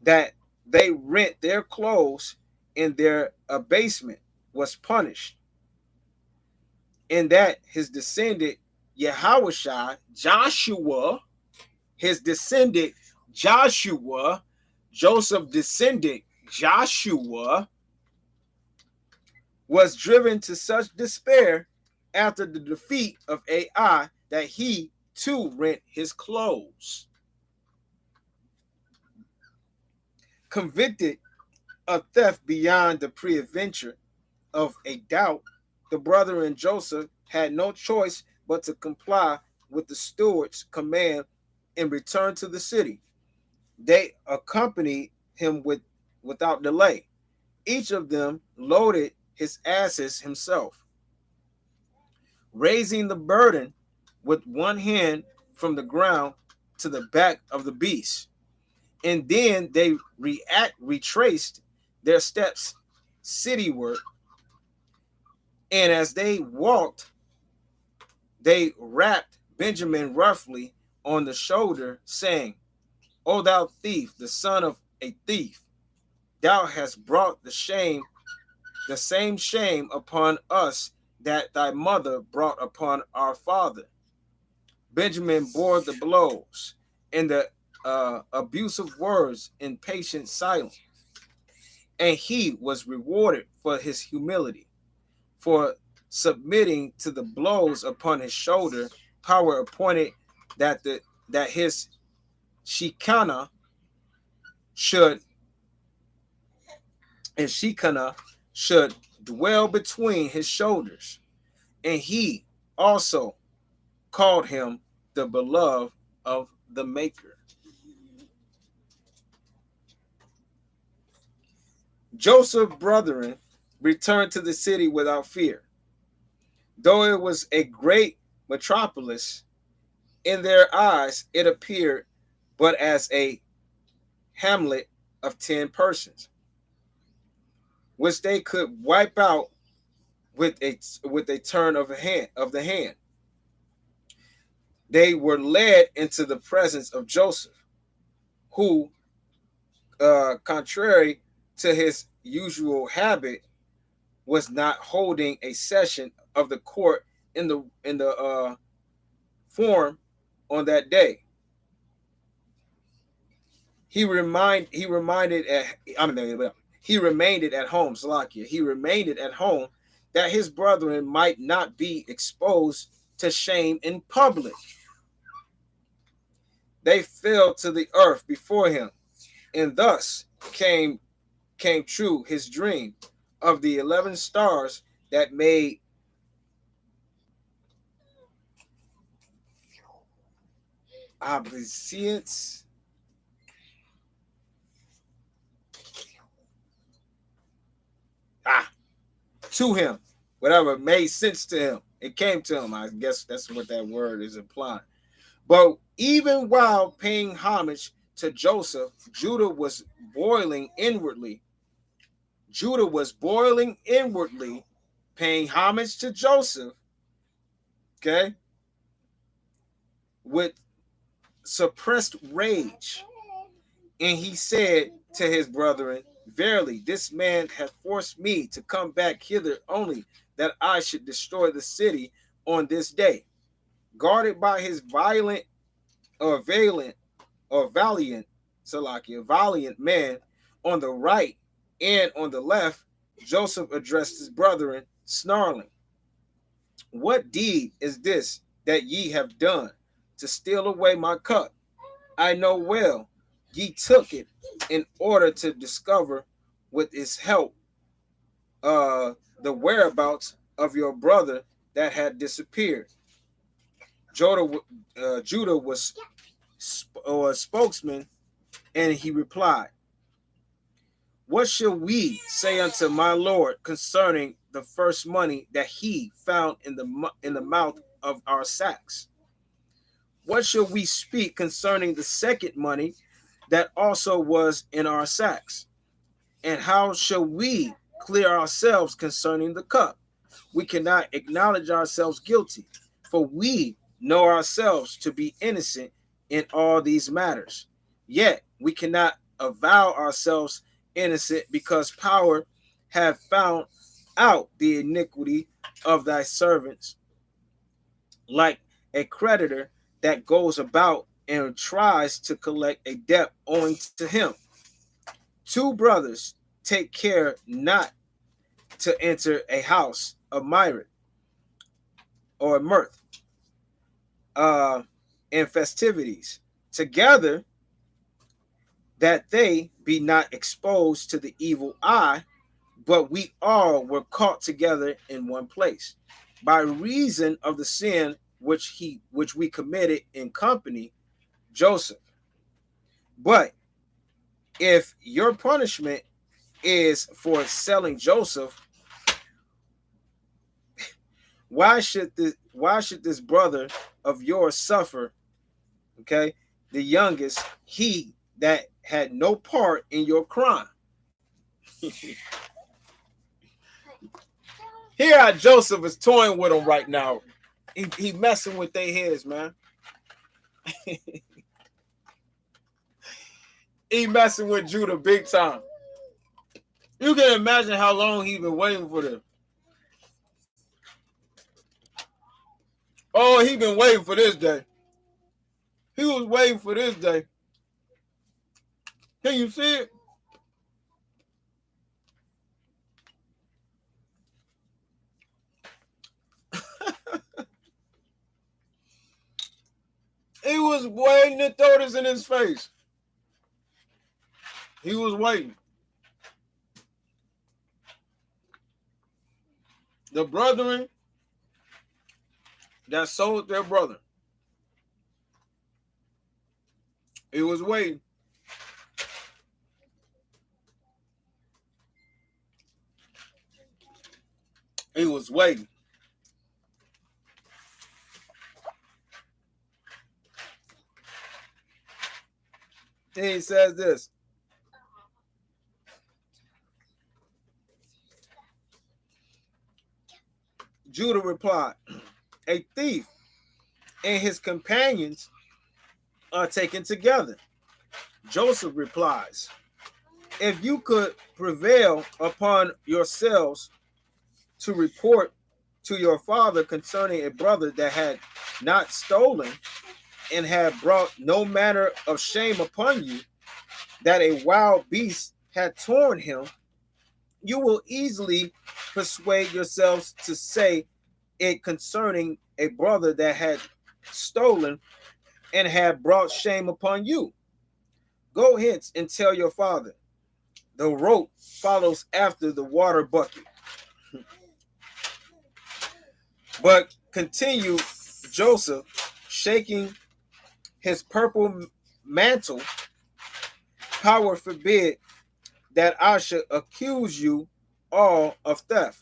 that they rent their clothes in their abasement, was punished. In that his descendant Joshua, his descendant Joshua, Joseph descendant Joshua, was driven to such despair after the defeat of Ai that he too rent his clothes. Convicted of theft beyond the peradventure of a doubt, the brother and Joseph had no choice but to comply with the steward's command and return to the city. They accompanied him without delay. Each of them loaded his asses himself, raising the burden with one hand from the ground to the back of the beast. And then they retraced their steps cityward. And as they walked, they rapped Benjamin roughly on the shoulder, saying, "O thou thief, the son of a thief, thou hast brought the same shame upon us that thy mother brought upon our father." Benjamin bore the blows and the abusive words in patient silence, and he was rewarded for his humility, for submitting to the blows upon his shoulder. Power appointed that his Shekinah should dwell between his shoulders, and he also called him the beloved of the Maker. Joseph's brethren returned to the city without fear. Though it was a great metropolis, in their eyes it appeared but as a hamlet of 10 persons, which they could wipe out with a turn of the hand. They were led into the presence of Joseph, who, contrary to his usual habit, was not holding a session of the court in the forum on that day. He remained at home, Salakia. He remained at home that his brethren might not be exposed to shame in public. They fell to the earth before him, and thus came true his dream of the 11 stars that made obeisance to him. Whatever made sense to him, it came to him. I guess that's what that word is implying. But even while paying homage to Joseph, Judah was boiling inwardly paying homage to Joseph, okay, with suppressed rage. And he said to his brethren, verily, this man hath forced me to come back hither only that I should destroy the city on this day. Guarded by his valiant man on the right and on the left, Joseph addressed his brethren, snarling, what deed is this that ye have done to steal away my cup? I know well ye took it in order to discover with his help the whereabouts of your brother that had disappeared. Judah was a spokesman, and he replied, what shall we say unto my Lord concerning the first money that he found in the mouth of our sacks? What shall we speak concerning the second money that also was in our sacks? And how shall we clear ourselves concerning the cup? We cannot acknowledge ourselves guilty, for we know ourselves to be innocent in all these matters. Yet we cannot avow ourselves innocent, because power have found out the iniquity of thy servants, like a creditor that goes about and tries to collect a debt owing to him. Two brothers take care not to enter a house of mirth or mirth and festivities together, that they be not exposed to the evil eye, but we all were caught together in one place by reason of the sin which we committed in company, Joseph. But if your punishment is for selling Joseph, why should this brother of yours suffer? Okay, the youngest, he that had no part in your crime. Here how Joseph is toying with them right now. He messing with their heads, man. He messing with Judah big time. You can imagine how long he been waiting for them. Oh, he been waiting for this day. He was waiting for this day. Can you see it? He was waiting to throw this in his face. He was waiting. The brethren that sold their brother, he was waiting. He was waiting. Then he says this. Judah replied, a thief and his companions are taken together. Joseph replies, if you could prevail upon yourselves to report to your father concerning a brother that had not stolen and had brought no manner of shame upon you, that a wild beast had torn him, you will easily persuade yourselves to say it concerning a brother that had stolen and had brought shame upon you. Go hence and tell your father. The rope follows after the water bucket. But continue Joseph, shaking his purple mantle, power forbid that I should accuse you all of theft.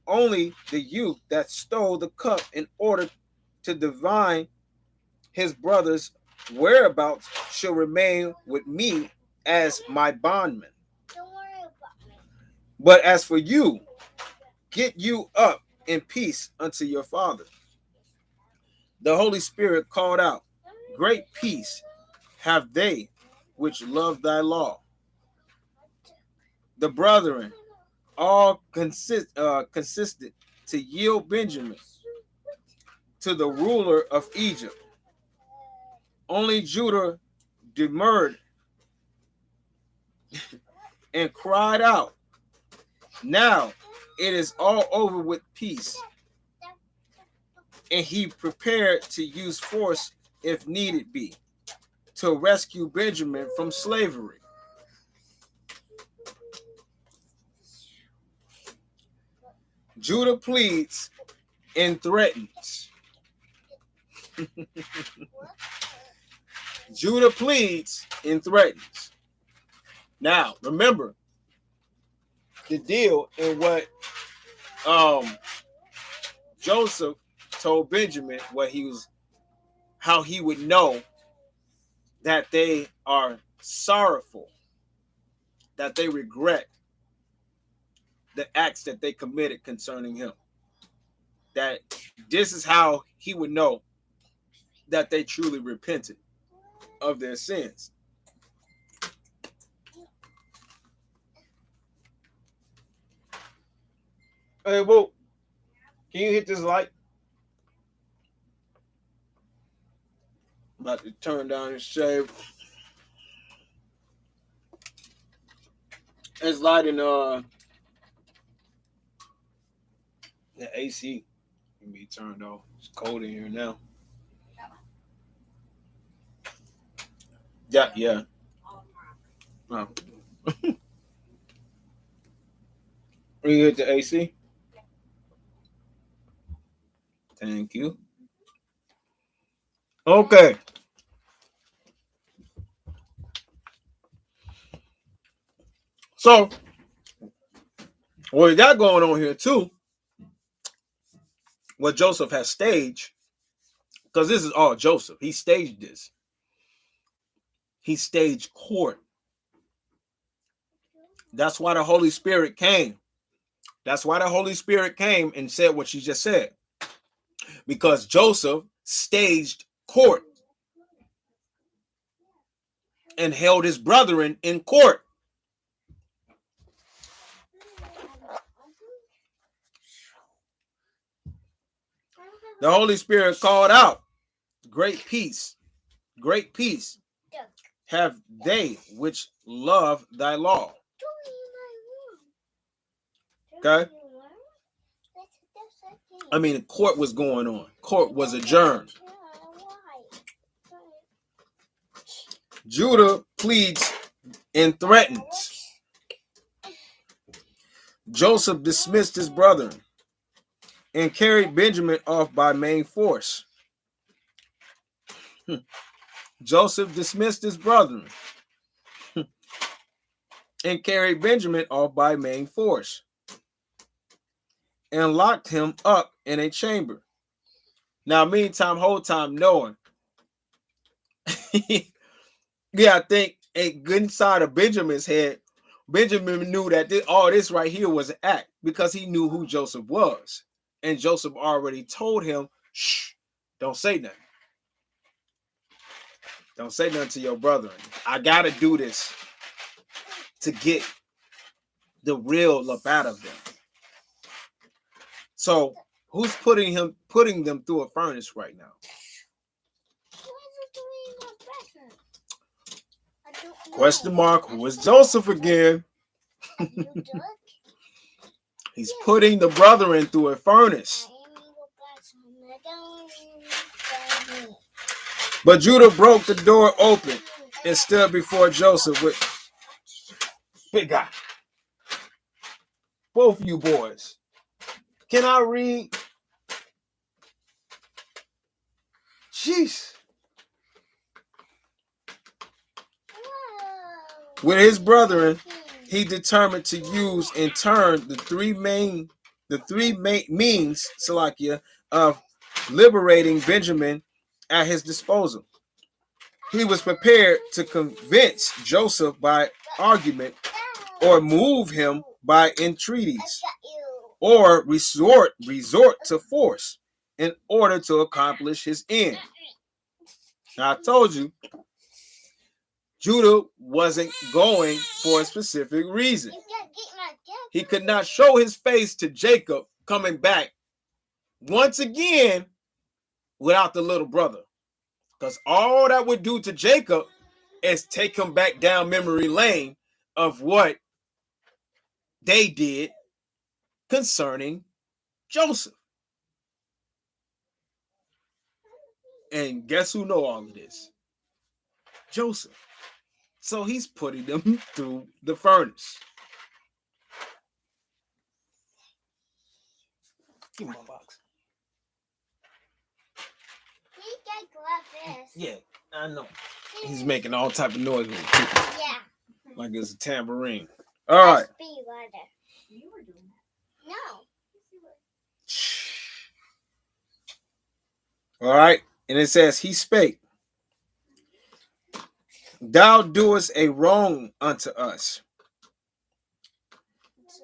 Only the youth that stole the cup in order to divine his brother's whereabouts shall remain with me as my bondman.
Don't worry about me.
But as for you, get you up in peace unto your father. The Holy Spirit called out, great peace have they which love thy law. The brethren all consisted to yield Benjamin to the ruler of Egypt. Only Judah demurred and cried out, now it is all over with peace. And he prepared to use force if needed be to rescue Benjamin from slavery. Judah pleads and threatens. Judah pleads and threatens. Now, remember the deal in what Joseph told Benjamin, how he would know that they are sorrowful, that they regret the acts that they committed concerning him. That this is how he would know that they truly repented of their sins. Hey, whoa. Can you hit this light? About to turn down and shave. It's light in the AC can be turned off. It's cold in here now. Yeah. Oh. You hit the AC? Thank you. Okay. So, what we got going on here too, what Joseph has staged, because this is all Joseph. He staged this. He staged court. That's why the Holy Spirit came. That's why the Holy Spirit came and said what you just said. Because Joseph staged court and held his brethren in court. The Holy Spirit called out, great peace have they which love thy law. Okay? I mean, court was going on. Court was adjourned. Judah pleads and threatens. Joseph dismissed his brethren and carried Benjamin off by main force. Joseph dismissed his brethren and carried Benjamin off by main force and locked him up in a chamber. Now, meantime, whole time knowing, I think a good inside of Benjamin's head, Benjamin knew that all this right here was an act because he knew who Joseph was. And Joseph already told him, shh, don't say nothing. Don't say nothing to your brethren. I got to do this to get the real up out of them. So who's putting them through a furnace right now? Question mark. Who is Joseph again? He's putting the brethren through a furnace. But Judah broke the door open and stood before Joseph with big guy. Both of you boys. Can I read? Jeez. With his brethren, he determined to use in turn the three main means, Salakia, of liberating Benjamin at his disposal. He was prepared to convince Joseph by argument or move him by entreaties or resort to force in order to accomplish his end. Now, I told you, Judah wasn't going for a specific reason. He could not show his face to Jacob coming back once again without the little brother. Because all that would do to Jacob is take him back down memory lane of what they did concerning Joseph. And guess who know all of this? Joseph. So he's putting them through the furnace. Give me my box. Yeah, I know. He's making all type of noise with it.
Yeah.
Like it's a tambourine. All right.
You were doing that. No.
All right. And it says, he spake, thou doest a wrong unto us.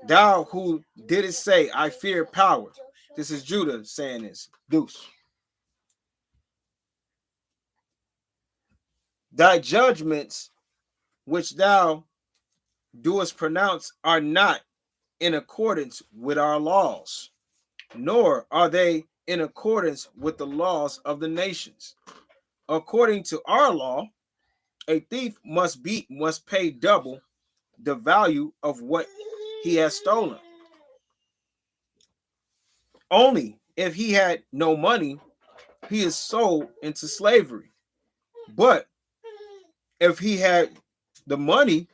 Thou who didst say, I fear power. This is Judah saying this. Deuce. Thy judgments which thou doest pronounce are not in accordance with our laws, nor are they in accordance with the laws of the nations. According to our law, a thief must pay double the value of what he has stolen. Only if he had no money, he is sold into slavery. But if he had the money,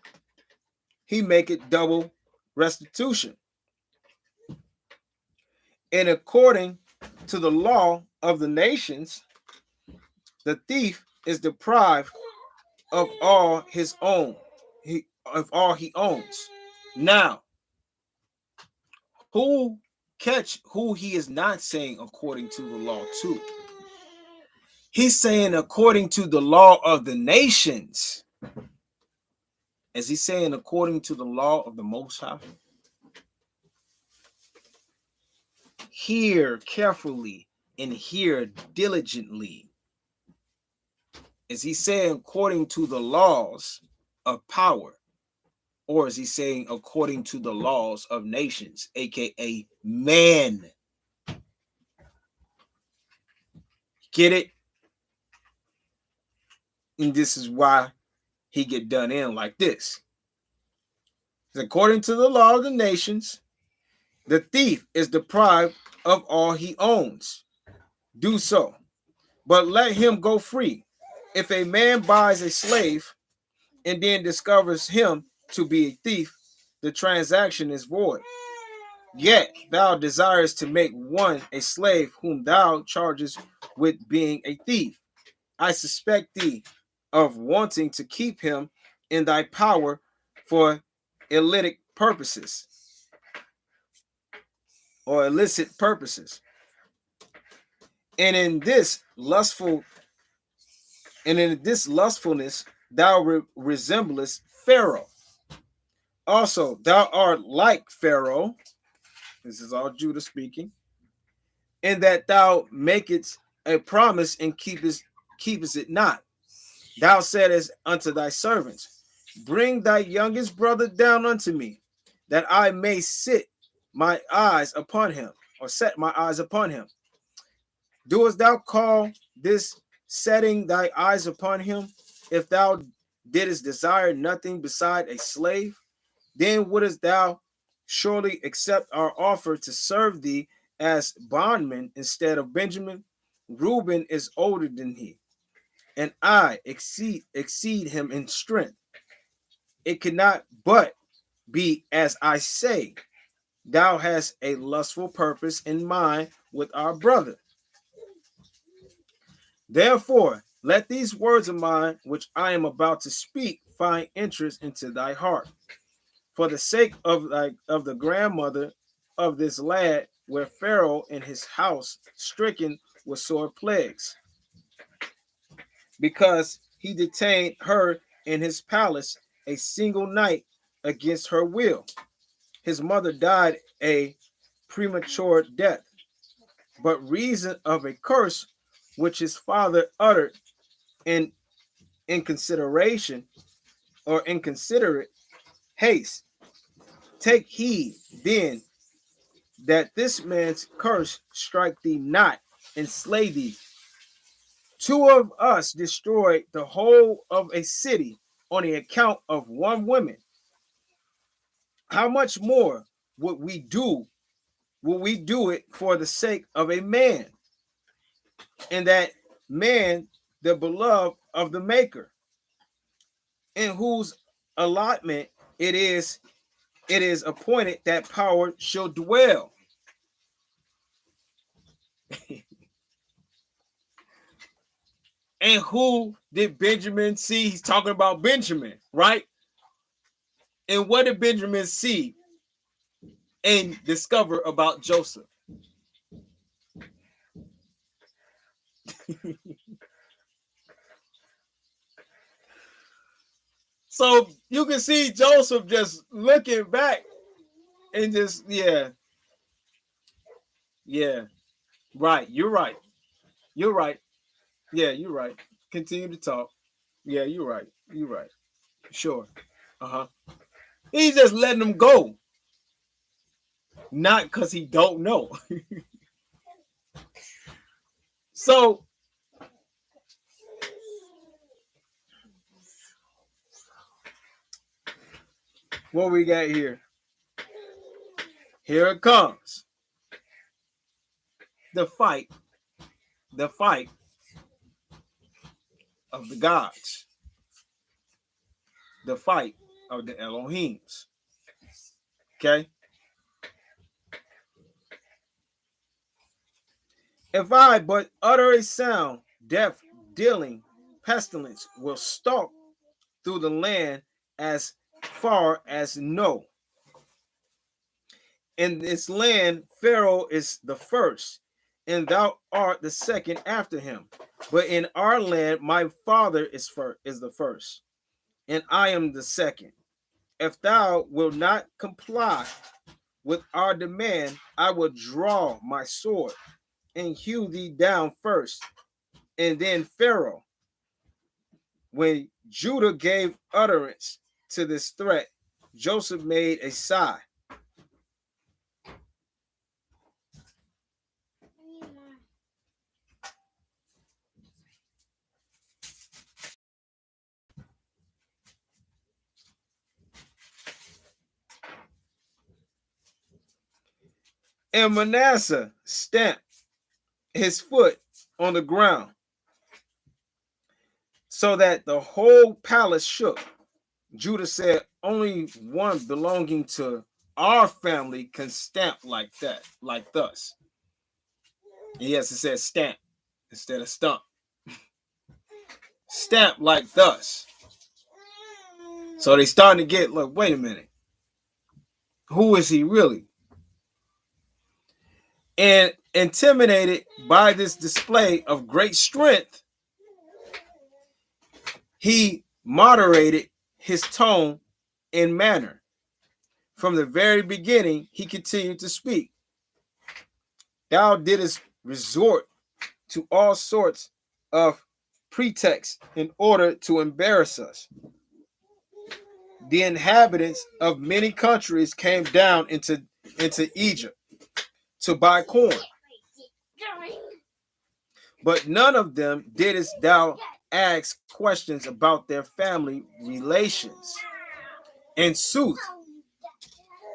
he make it double restitution. And according to the law of the nations, the thief is deprived of all his own, of all he owns. Now, who he is not saying according to the law to? He's saying according to the law of the nations. Is he saying according to the law of the Most High? Hear carefully and hear diligently. Is he saying according to the laws of power? Or is he saying according to the laws of nations, aka man? Get it? And this is why he get done in like this. According to the law of the nations, the thief is deprived of all he owns. Do so, but let him go free. If a man buys a slave and then discovers him to be a thief, the transaction is void. Yet thou desirest to make one a slave whom thou chargest with being a thief. I suspect thee of wanting to keep him in thy power for illicit purposes or illicit purposes. And in this lustfulness thou resemblest Pharaoh. Also, thou art like Pharaoh. This is all Judah speaking. In that thou makest a promise and keepest it not. Thou saidest unto thy servants, bring thy youngest brother down unto me, that I may set my eyes upon him. Doest thou call this setting thy eyes upon him? If thou didst desire nothing beside a slave, then wouldest thou surely accept our offer to serve thee as bondman instead of Benjamin? Reuben is older than he, and I exceed him in strength. It cannot but be as I say. Thou hast a lustful purpose in mind with our brother. Therefore, let these words of mine, which I am about to speak, find interest into thy heart. For the sake of the grandmother of this lad, where Pharaoh and his house stricken with sore plagues, because he detained her in his palace a single night against her will. His mother died a
premature death, but reason of a curse which his father uttered in consideration or inconsiderate haste. Take heed then that this man's curse strike thee not and slay thee. Two of us destroyed the whole of a city on the account of one woman. How much more would we do it for the sake of a man, and that man the beloved of the Maker, in whose allotment it is appointed that power shall dwell. And who did Benjamin see? He's talking about Benjamin, right? And what did Benjamin see and discover about Joseph? So you can see Joseph just looking back and just, yeah, right. You're right. Yeah, you're right. Continue to talk. Yeah, you're right. Sure. He's just letting them go. Not because he don't know. So what we got here? Here it comes. The fight of the gods. The fight of the Elohims. Okay? If I but utter a sound, death, dealing, pestilence will stalk through the land as far as No. In this land, Pharaoh is the first, and thou art the second after him. But in our land, my father is the first, and I am the second. If thou wilt not comply with our demand, I will draw my sword and hew thee down first, and then Pharaoh. When Judah gave utterance to this threat, Joseph made a sigh. And Manasseh stamped his foot on the ground, so that the whole palace shook. Judah said, only one belonging to our family can stamp like that, like thus. Yes, it says stamp instead of stump. Stamp like thus. So they starting to get, look, wait a minute. Who is he really? And intimidated by this display of great strength, he moderated his tone and manner. From the very beginning, he continued to speak. Thou didst resort to all sorts of pretexts in order to embarrass us. The inhabitants of many countries came down into Egypt to buy corn, but none of them didst thou ask questions about their family relations. In sooth,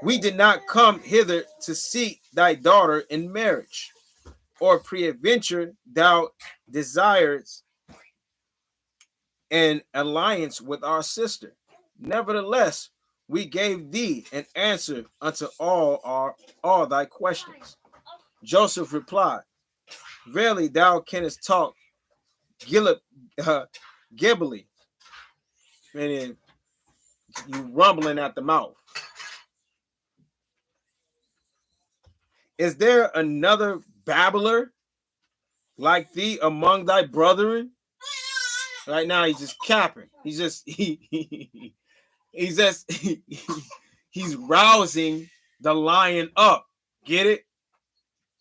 we did not come hither to seek thy daughter in marriage, or peradventure thou desires an alliance with our sister. Nevertheless, we gave thee an answer unto all thy questions. Joseph replied, verily thou canst talk gibbly, meaning you rumbling at the mouth. Is there another babbler like thee among thy brethren? Right now he's just capping. He's rousing the lion up. Get it?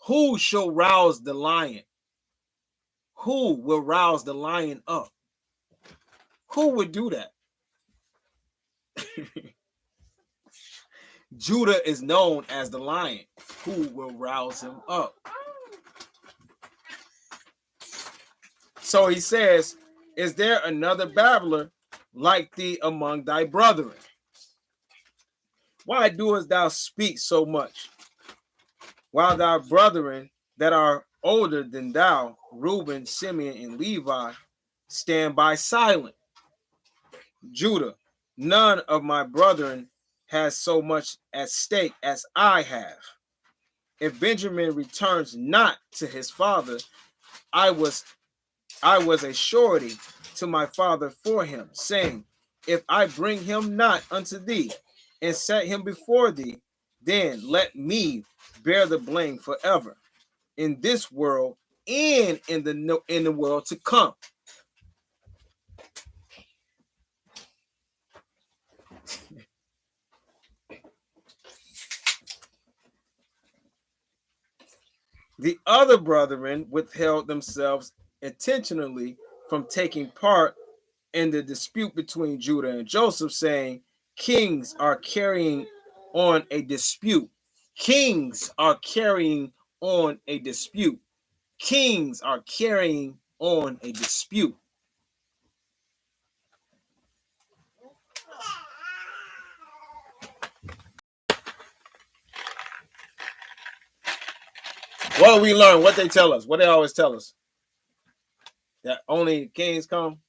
Who shall rouse the lion? Who will rouse the lion up? Who would do that? Judah is known as the lion. Who will rouse him up? So he says, is there another babbler like thee among thy brethren? Why doest thou speak so much, while thy brethren that are older than thou, Reuben, Simeon, and Levi, stand by silent? Judah, none of my brethren has so much at stake as I have. If Benjamin returns not to his father, I was a surety to my father for him, saying, if I bring him not unto thee and set him before thee, then let me bear the blame forever in this world and in the world to come. The other brethren withheld themselves intentionally from taking part in the dispute between Judah and Joseph, saying, kings are carrying on a dispute. Kings are carrying on a dispute. Kings are carrying on a dispute. What do we learn? What they tell us? What they always tell us? That only kings come?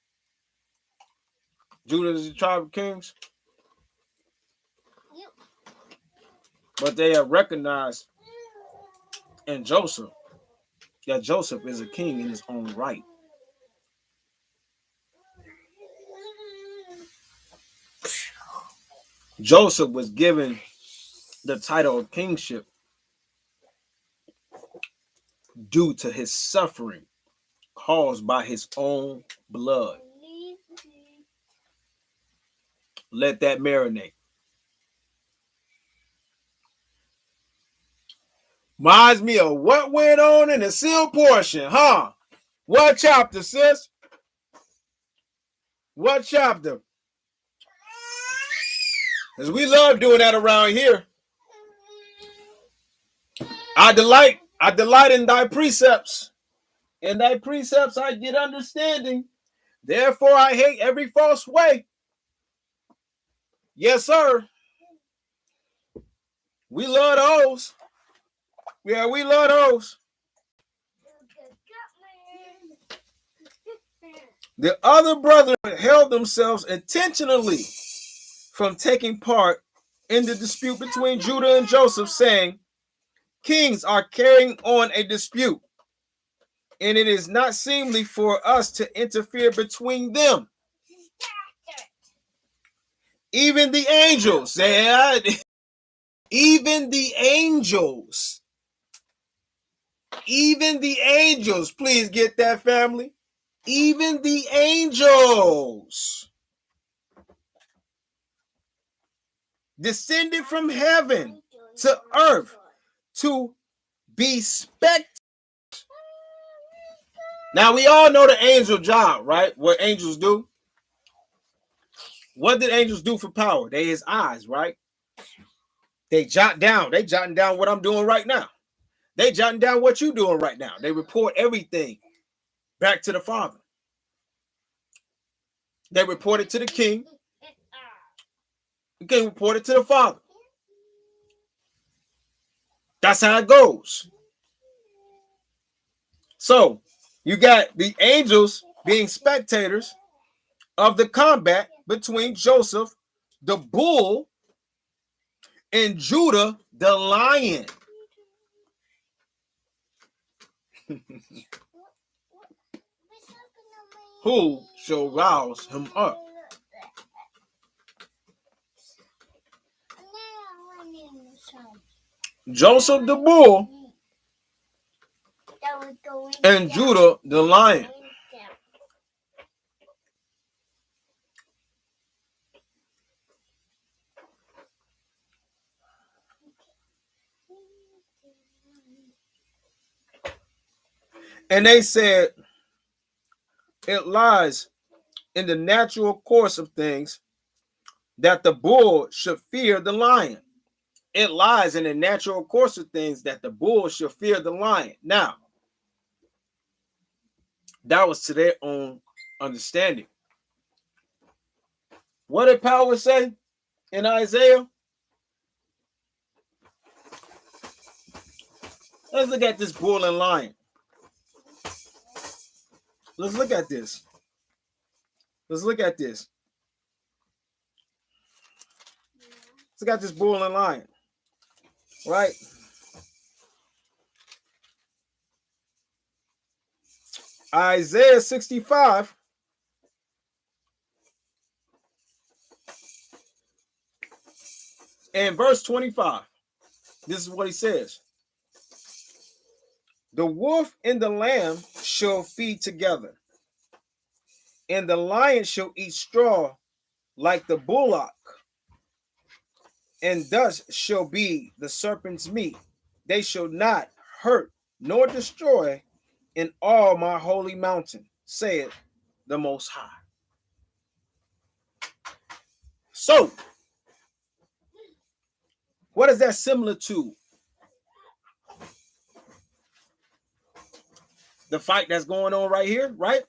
Judah is the tribe of kings? But they have recognized in Joseph that Joseph is a king in his own right. Joseph was given the title of kingship due to his suffering caused by his own blood. Let that marinate. Reminds me of what went on in the sealed portion, huh? What chapter, sis? What chapter? Because we love doing that around here. I delight in thy precepts. In thy precepts I get understanding. Therefore I hate every false way. Yes, sir. We love those. Yeah, we love those. The other brothers held themselves intentionally from taking part in the dispute between Judah and Joseph, saying, kings are carrying on a dispute, and it is not seemly for us to interfere between them. Even the angels, even the angels, please get that, family. Even the angels descended from heaven to earth to be spectators. Now we all know the angel job, right? What angels do. What did angels do for power? They his eyes, right? They jot down. They jotting down what I'm doing right now. They jotting down what you're doing right now. They report everything back to the Father. They report it to the king. The king report it to the Father. That's how it goes. So you got the angels being spectators of the combat between Joseph, the bull, and Judah, the lion. Who shall rouse him up? Joseph the bull and Judah the lion. And they said, it lies in the natural course of things that the bull should fear the lion. It lies in the natural course of things that the bull should fear the lion. Now, that was to their own understanding. What did Power say in Isaiah? Let's look at this bull and lion. Let's look at this. Let's look at this. Let's look at this bull and lion. Right? Isaiah 65. And verse 25. This is what he says. The wolf and the lamb shall feed together, and the lion shall eat straw like the bullock, and thus shall be the serpent's meat. They shall not hurt nor destroy in all my holy mountain, saith the Most High. So, what is that similar to? The fight that's going on right here, right?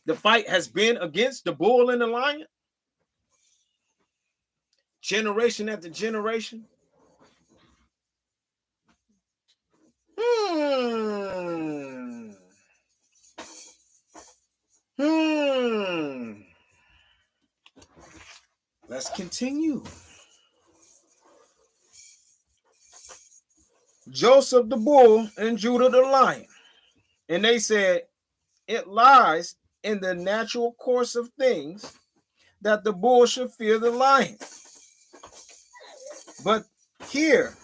The fight has been against the bull and the lion. Generation after generation. Let's continue. Joseph the bull and Judah the lion. And they said, it lies in the natural course of things that the bull should fear the lion. But here,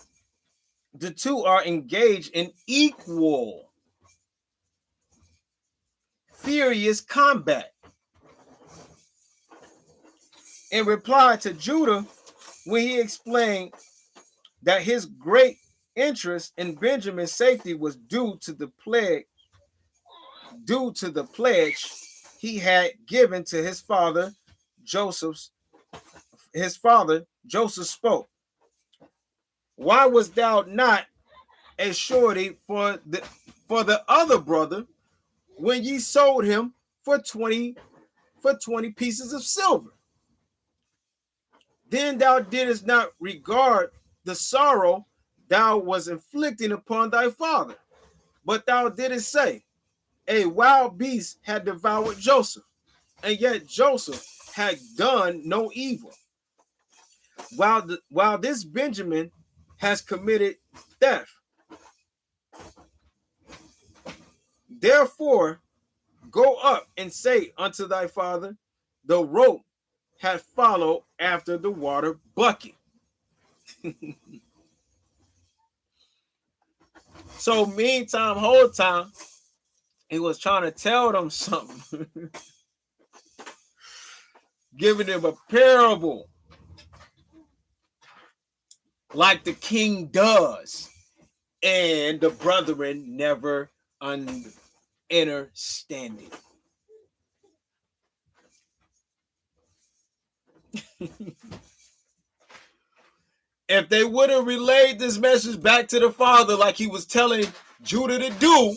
the two are engaged in equal, furious combat. In reply to Judah, when he explained that his great interest in Benjamin's safety was due to the pledge he had given to his father Joseph spoke. Why was thou not a surety for the other brother when ye sold him for 20 pieces of silver? Then thou didst not regard the sorrow thou was inflicting upon thy father, but thou didst say, a wild beast had devoured Joseph, and yet Joseph had done no evil. While this Benjamin has committed theft. Therefore, go up and say unto thy father, the rope had followed after the water bucket. So meantime, whole time, he was trying to tell them something. Giving them a parable. Like the king does. And the brethren never understand it. If they would have relayed this message back to the father like he was telling Judah to do,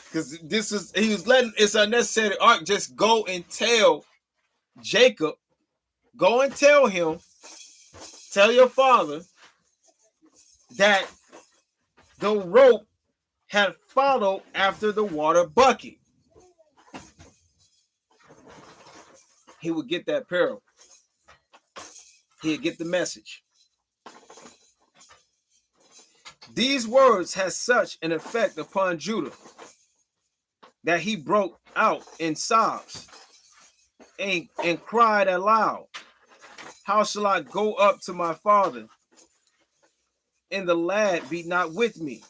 because he was letting, it's unnecessary arc, just go and tell Jacob, go and tell him, tell your father that the rope had followed after the water bucket. He would get that parable. He'd get the message. These words had such an effect upon Judah that he broke out in sobs and cried aloud, how shall I go up to my father, and the lad be not with me?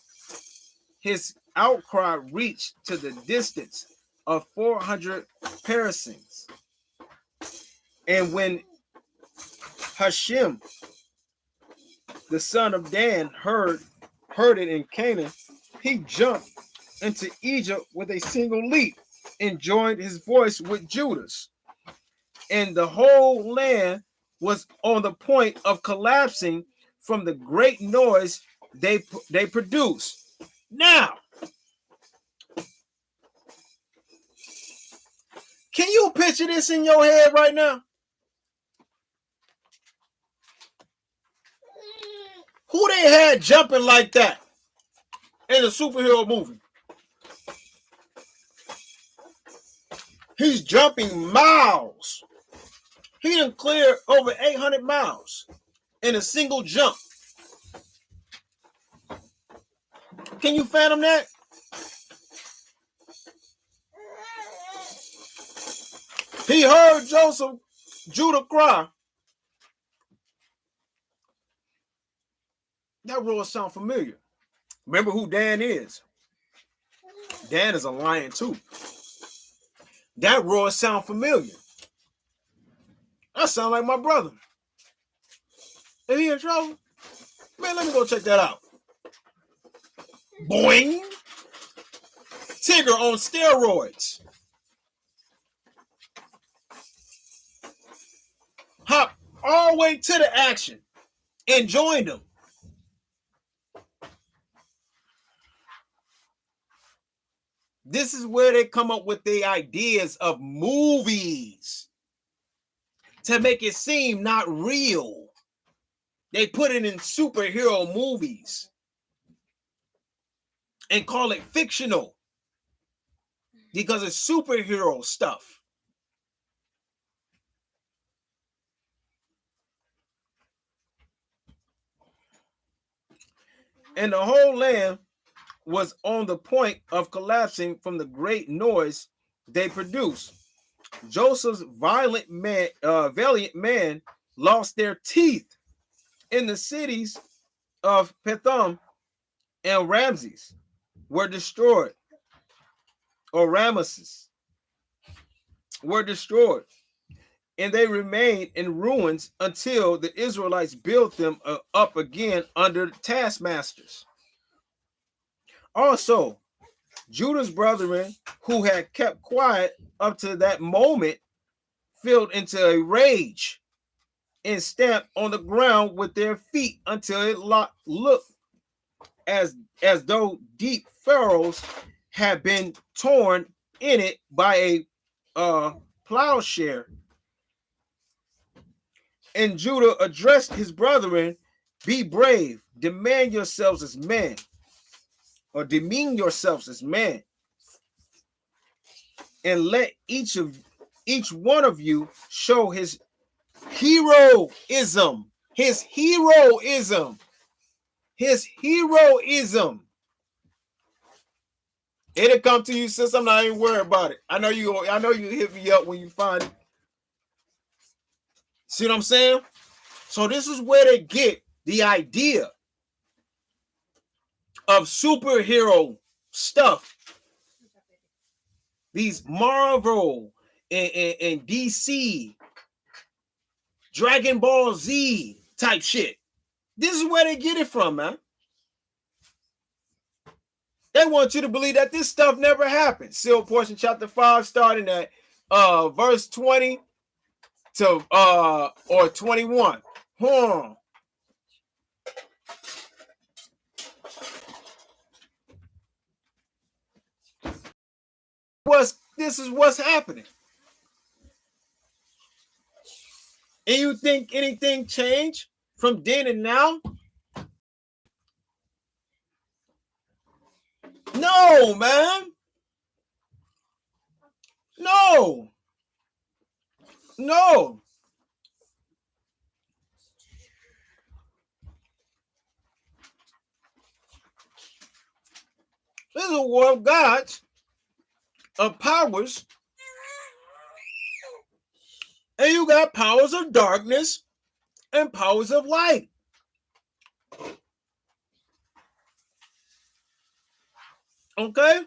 His outcry reached to the distance of 400 parasangs. And when Hashem, the son of Dan, heard heard it in Canaan, he jumped into Egypt with a single leap and joined his voice with Judah's. And the whole land was on the point of collapsing from the great noise they produced. Now, can you picture this in your head right now? Who they had jumping like that in a superhero movie? He's jumping miles. He done cleared over 800 miles in a single jump. Can you fathom that? He heard Judah cry. That roar sound familiar. Remember who Dan is? Dan is a lion too. That roar sound familiar. That sound like my brother. Is he in trouble? Man, let me go check that out. Boing. Tigger on steroids. Hop all the way to the action and joined them. This is where they come up with the ideas of movies to make it seem not real. They put it in superhero movies and call it fictional because it's superhero stuff. And the whole land was on the point of collapsing from the great noise they produced. Joseph's valiant men lost their teeth in the cities of Pithom and Ramses were destroyed, or Ramesses were destroyed, and they remained in ruins until the Israelites built them up again under taskmasters. Also, Judah's brethren, who had kept quiet up to that moment, fell into a rage and stamped on the ground with their feet until it looked as though deep furrows had been torn in it by a plowshare. And Judah addressed his brethren, "Be brave, demand yourselves as men." Or demean yourselves as men, and let each one of you show his heroism. His heroism. His heroism. It'll come to you, sis. I'm not even worried about it. I know you hit me up when you find it. See what I'm saying? So this is where they get the idea of superhero stuff. These Marvel and DC, Dragon Ball Z type shit. This is where they get it from, man. They want you to believe that this stuff never happened. Seal portion chapter 5, starting at verse 20 to or 21. This is what's happening. And you think anything changed from then and now? No, man. No. This is a war of gods, of powers, and you got powers of darkness and powers of light. Okay?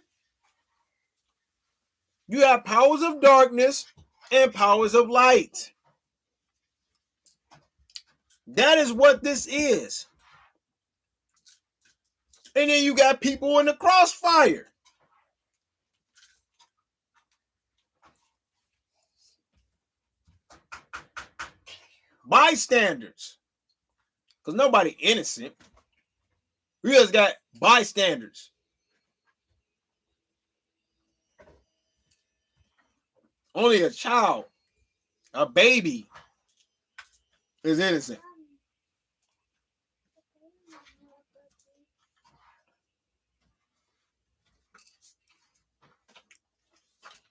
You have powers of darkness and powers of light. That is what this is. And then you got people in the crossfire. Bystanders. Because nobody innocent. We just got bystanders. Only a child, a baby, is innocent.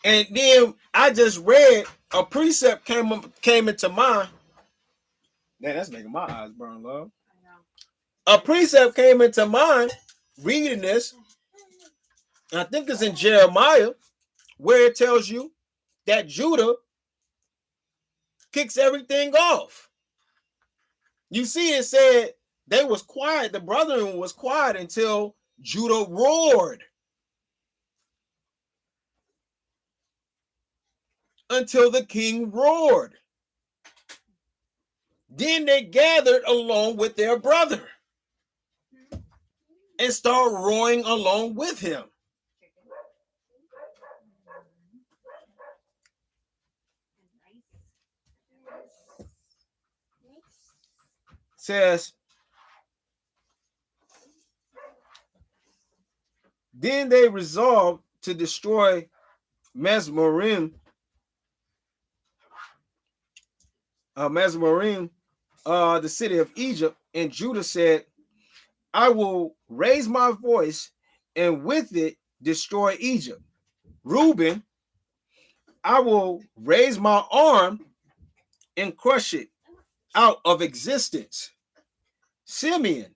And then I just read a precept came into mind. Man, that's making my eyes burn, love. A precept came into mind reading this. And I think it's in Jeremiah, where it tells you that Judah kicks everything off. You see, it said they was quiet. The brethren was quiet until Judah roared. Until the king roared. Then they gathered along with their brother and started roaring along with him. Says, then they resolved to destroy Mesmarim, the city of Egypt. And Judah said, I will raise my voice and with it destroy Egypt. Reuben, I will raise my arm and crush it out of existence. Simeon,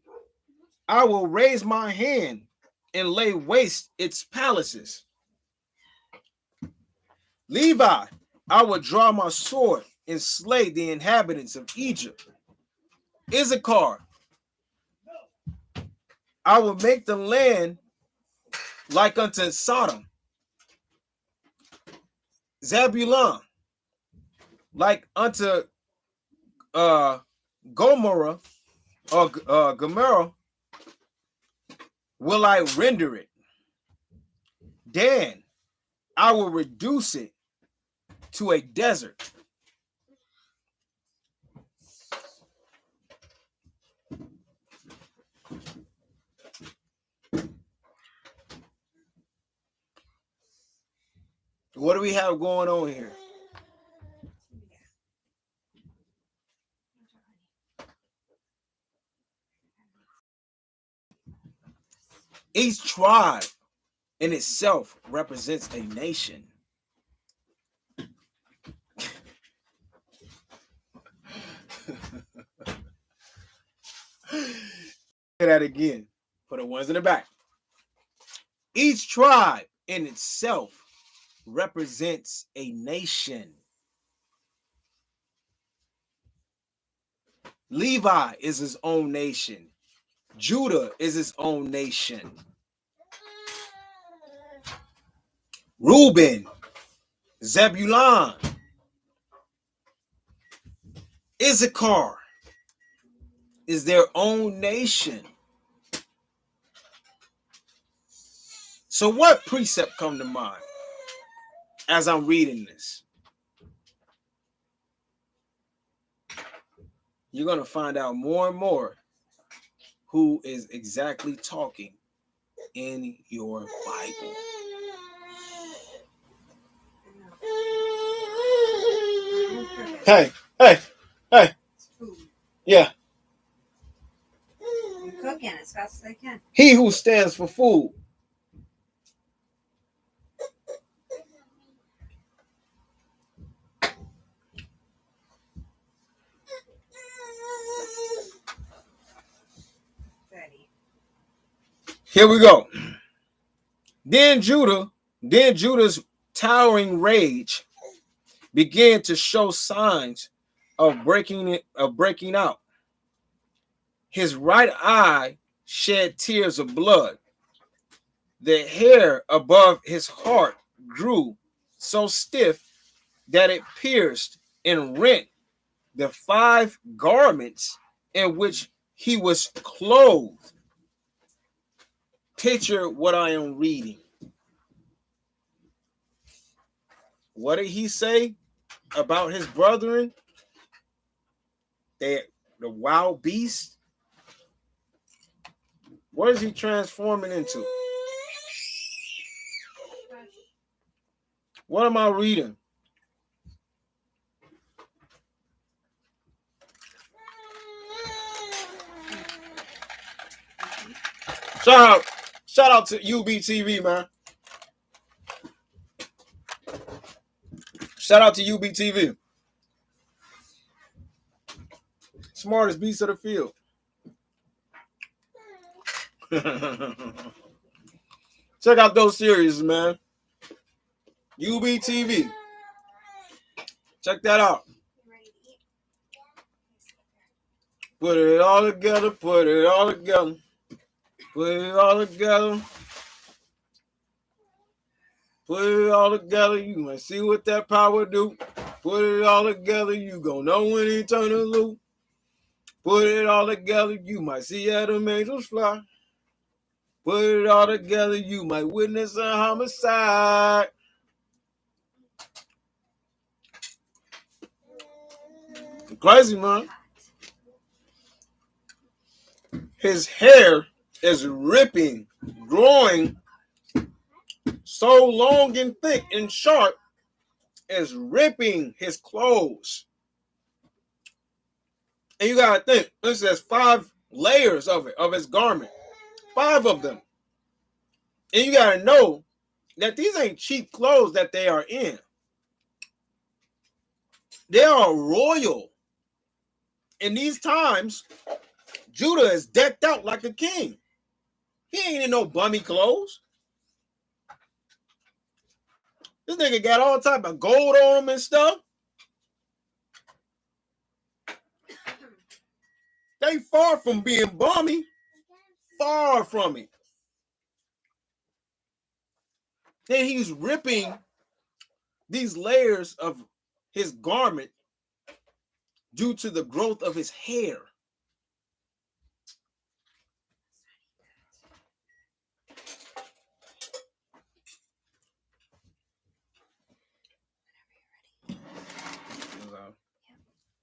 I will raise my hand and lay waste its palaces. Levi, I will draw my sword and slay the inhabitants of Egypt. Issachar, I will make the land like unto Sodom. Zebulun, like unto Gomorrah or Gomorrah, will I render it. Dan, I will reduce it to a desert. What do we have going on here? Each tribe in itself represents a nation. Say that again for the ones in the back. Each tribe in itself represents a nation. Levi is his own nation. Judah is his own nation. Reuben, Zebulun, Issachar is their own nation. So what precept come to mind as I'm reading this? You're going to find out more and more who is exactly talking in your Bible. Hey. Yeah.
I'm cooking as fast as I can.
He who stands for food. Here we go. Then Judah's towering rage began to show signs of breaking out. His right eye shed tears of blood. The hair above his heart grew so stiff that it pierced and rent the 5 garments in which he was clothed. picture what I am reading. What did he say about his brethren? The wild beast. What is he transforming into? What am I reading? Shout out to UBTV, man. Shout out to UBTV. Smartest beast of the field. Check out those series, man. UBTV. Check that out. Put it all together, put it all together. Put it all together. Put it all together. You might see what that power do. Put it all together. You gonna know when he turn it loose. Put it all together. You might see Adam angels fly. Put it all together. You might witness a homicide. Crazy, man. His hair is ripping, growing so long and thick and sharp, is ripping his clothes. And you gotta think, this says 5 layers of it, of his garment. 5 of them. And you gotta know that these ain't cheap clothes that they are in. They are royal. In these times, Judah is decked out like a king. He ain't in no bummy clothes. This nigga got all type of gold on him and stuff. They far from being bummy. Far from it. Then he's ripping these layers of his garment due to the growth of his hair.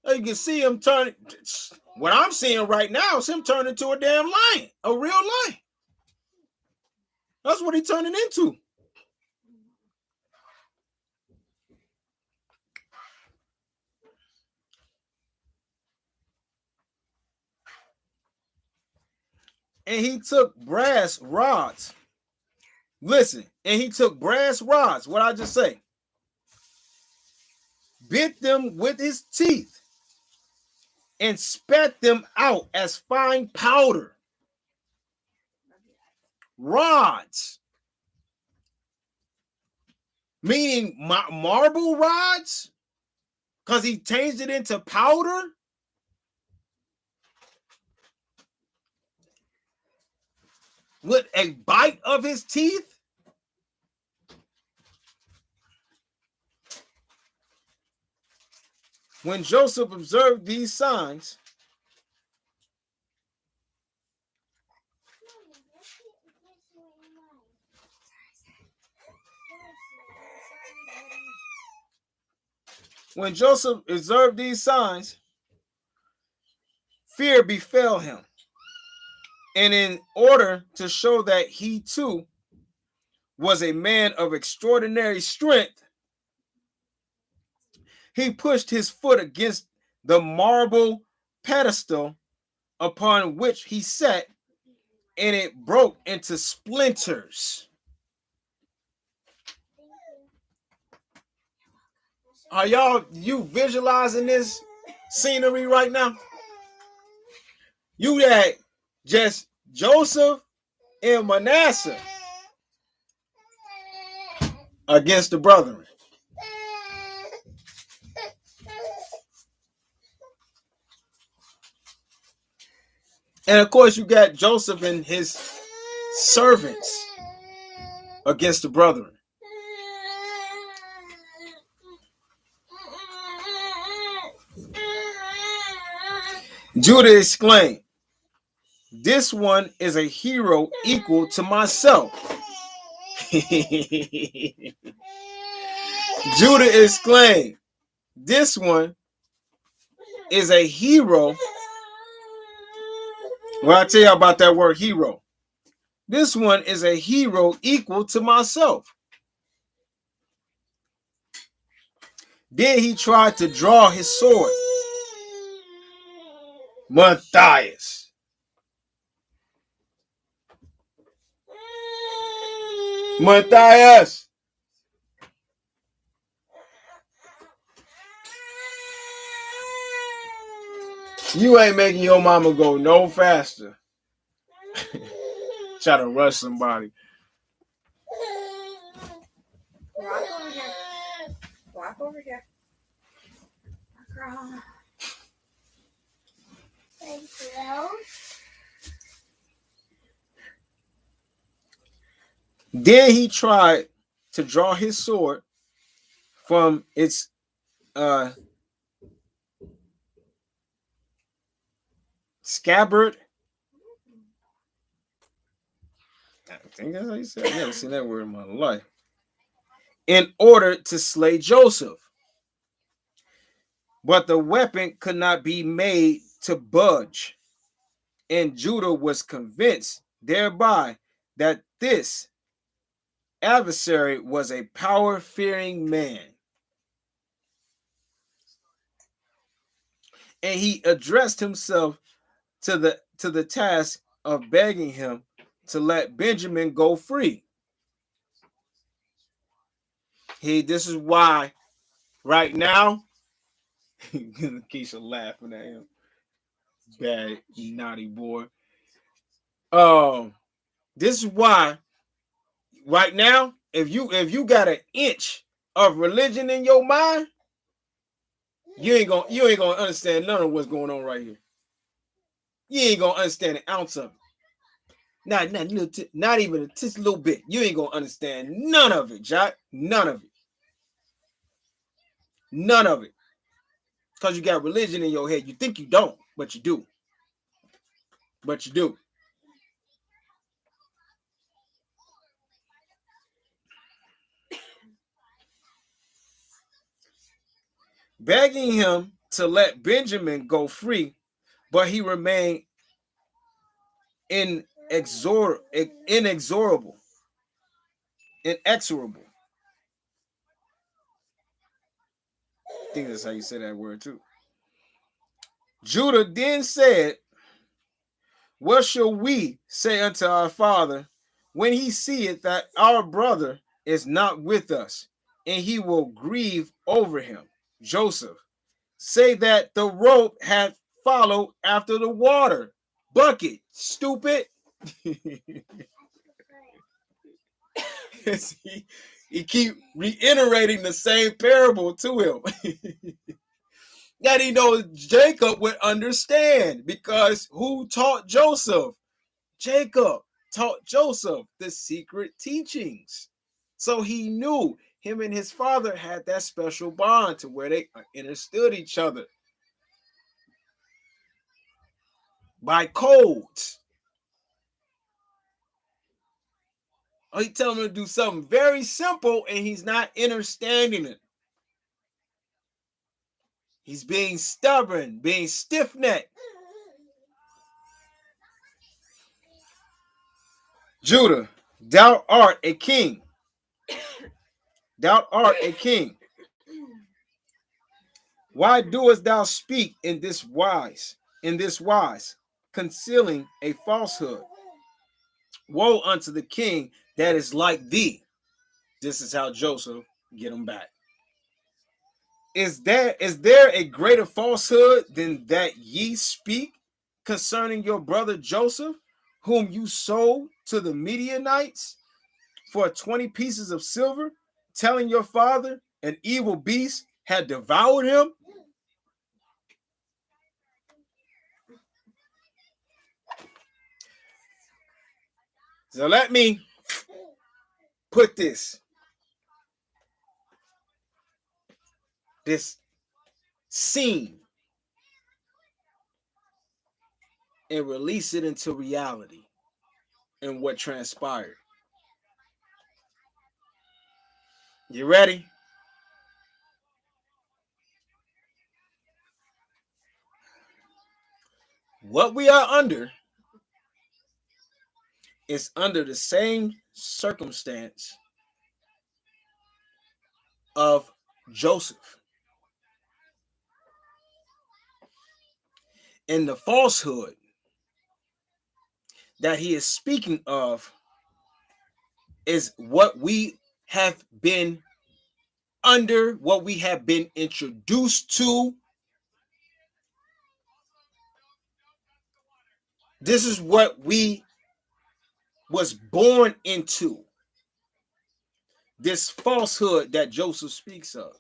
You can see him turn. What I'm seeing right now is him turning into a damn lion, a real lion. That's what he's turning into. And he took brass rods. Listen, and he took brass rods. What I just say? Bit them with his teeth and spat them out as fine powder. Rods. Meaning marble rods? Because he changed it into powder? With a bite of his teeth? When Joseph observed these signs, fear befell him. And in order to show that he too was a man of extraordinary strength, he pushed his foot against the marble pedestal upon which he sat, and it broke into splinters. Are you visualizing this scenery right now? You had just Joseph and Manasseh against the brethren. And of course, you got Joseph and his servants against the brethren. Judah exclaimed, This one is a hero equal to myself. Judah exclaimed, this one is a hero. Well, I'll tell you about that word hero. This one is a hero equal to myself. Then he tried to draw his sword. Matthias. Matthias. You ain't making your mama go no faster. Try to rush somebody.
Walk over here. Walk over here. Girl.
Thank you.
Then he tried to draw his sword from its scabbard. I think that's how you say it. I've never seen that word in my life. In order to slay Joseph. But the weapon could not be made to budge. And Judah was convinced thereby that this adversary was a power-fearing man. And he addressed himself to the task of begging him to let Benjamin go free. This is why right now, Keisha laughing at him. Bad, naughty boy. This is why right now, if you got an inch of religion in your mind, you ain't gonna understand none of what's going on right here. You ain't gonna understand an ounce of it. Not even just a little bit. You ain't gonna understand none of it, Jack. None of it. None of it. Because you got religion in your head. You think you don't, but you do. But you do. Begging him to let Benjamin go free, but he remained inexorable. I think that's how you say that word too. Judah then said, what shall we say unto our father when he seeth that our brother is not with us, and he will grieve over him? Joseph, say that the rope had followed after the water bucket. Stupid. he keep reiterating the same parable to him. That he knows Jacob would understand, because who taught Joseph? Jacob taught Joseph the secret teachings. So he knew him and his father had that special bond to where they understood each other by codes. Or he telling him to do something very simple and he's not understanding it. He's being stubborn, being stiff-necked. Judah, thou art a king. Thou art a king. Why doest thou speak in this wise, concealing a falsehood? Woe unto the king that is like thee. This is how Joseph get him back. Is there a greater falsehood than that ye speak concerning your brother Joseph, whom you sold to the Midianites for 20 pieces of silver, telling your father an evil beast had devoured him? So let me put this scene and release it into reality and what transpired. You ready? What we are under is under the same circumstance of Joseph. And the falsehood that he is speaking of is what we have been under, what we have been introduced to. This is what we was born into. This falsehood that Joseph speaks of.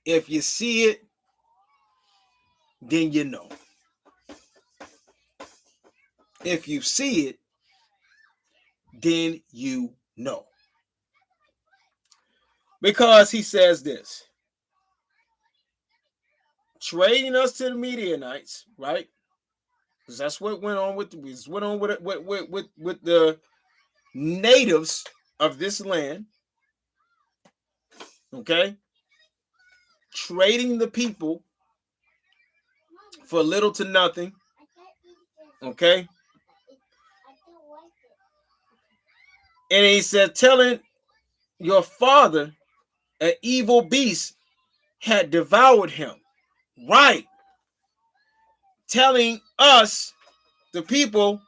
If you see it, then you know. If you see it, then you know. Because he says this, trading us to the Midianites, right? Because that's what went on with the natives of this land. Okay, trading the people for little to nothing. Okay, and he said, telling your father an evil beast had devoured him. Right. Telling us, the people,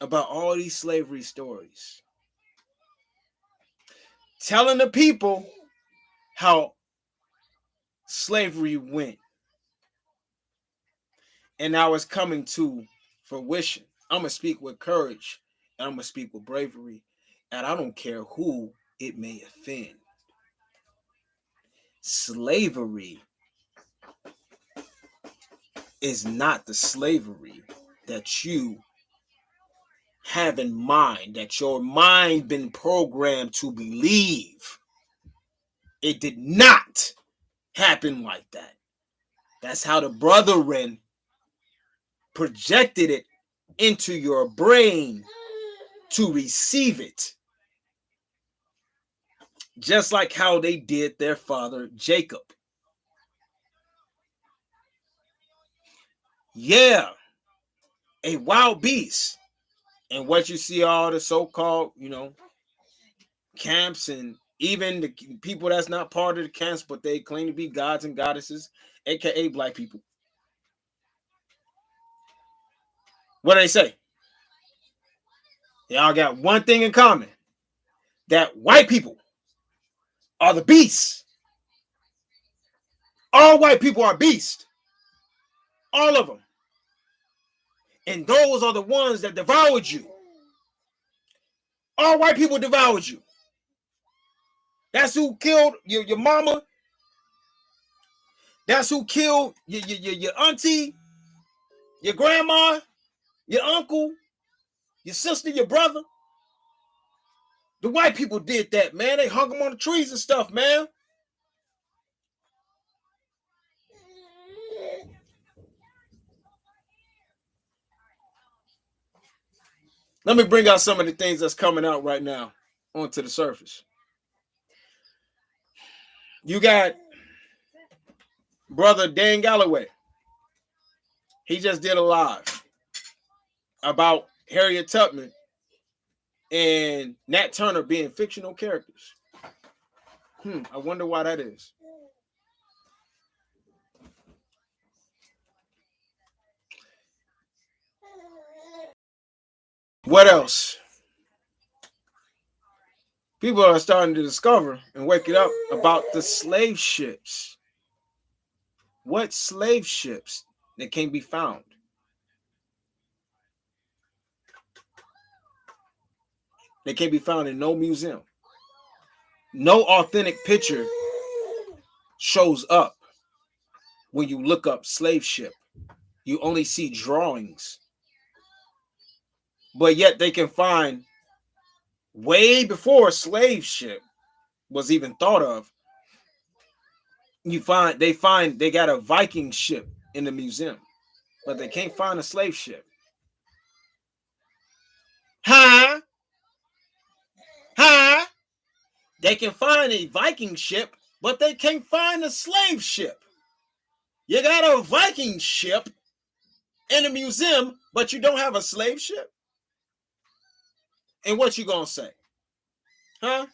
about all these slavery stories. Telling the people how slavery went. And now it's coming to fruition. I'm going to speak with courage. And I'm going to speak with bravery. And I don't care who it may offend. Slavery is not the slavery that you have in mind, that your mind been programmed to believe. It did not happen like that. That's how the brethren projected it into your brain to receive it. Just like how they did their father Jacob. Yeah, a wild beast. And what you see all the so-called, camps, and even the people that's not part of the camps, but they claim to be gods and goddesses, aka black people. What do they say? They all got one thing in common. That white people are the beasts. All white people are beasts. All of them. And those are the ones that devoured you. All white people devoured you. That's who killed your mama. That's who killed your auntie, your grandma, your uncle, your sister, your brother. The white people did that, man. They hung them on the trees and stuff, man. Let me bring out some of the things that's coming out right now onto the surface. You got brother Dan Galloway. He just did a live about Harriet Tubman and Nat Turner being fictional characters. I wonder why that is. What else? People are starting to discover and wake it up about the slave ships. What slave ships that can be found? They can't be found in no museum. No authentic picture shows up when you look up slave ship. You only see drawings. But yet they can find way before slave ship was even thought of. They got a Viking ship in the museum, but they can't find a slave ship. Huh? They can find a Viking ship, but they can't find a slave ship. You got a Viking ship in a museum, but you don't have a slave ship? And what you gonna say? Huh?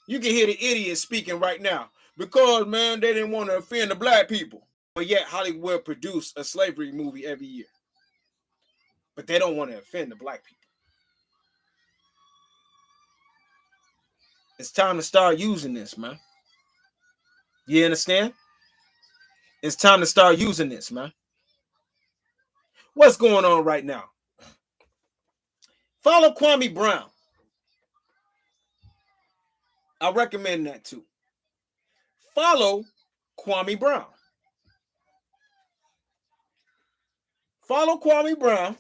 You can hear the idiot speaking right now. Because, man, they didn't want to offend the black people. But yet Hollywood produced a slavery movie every year. But they don't want to offend the black people. It's time to start using this, man. You understand? It's time to start using this, man. What's going on right now? Follow Kwame Brown. I recommend that too. Follow Kwame Brown. Follow Kwame Brown,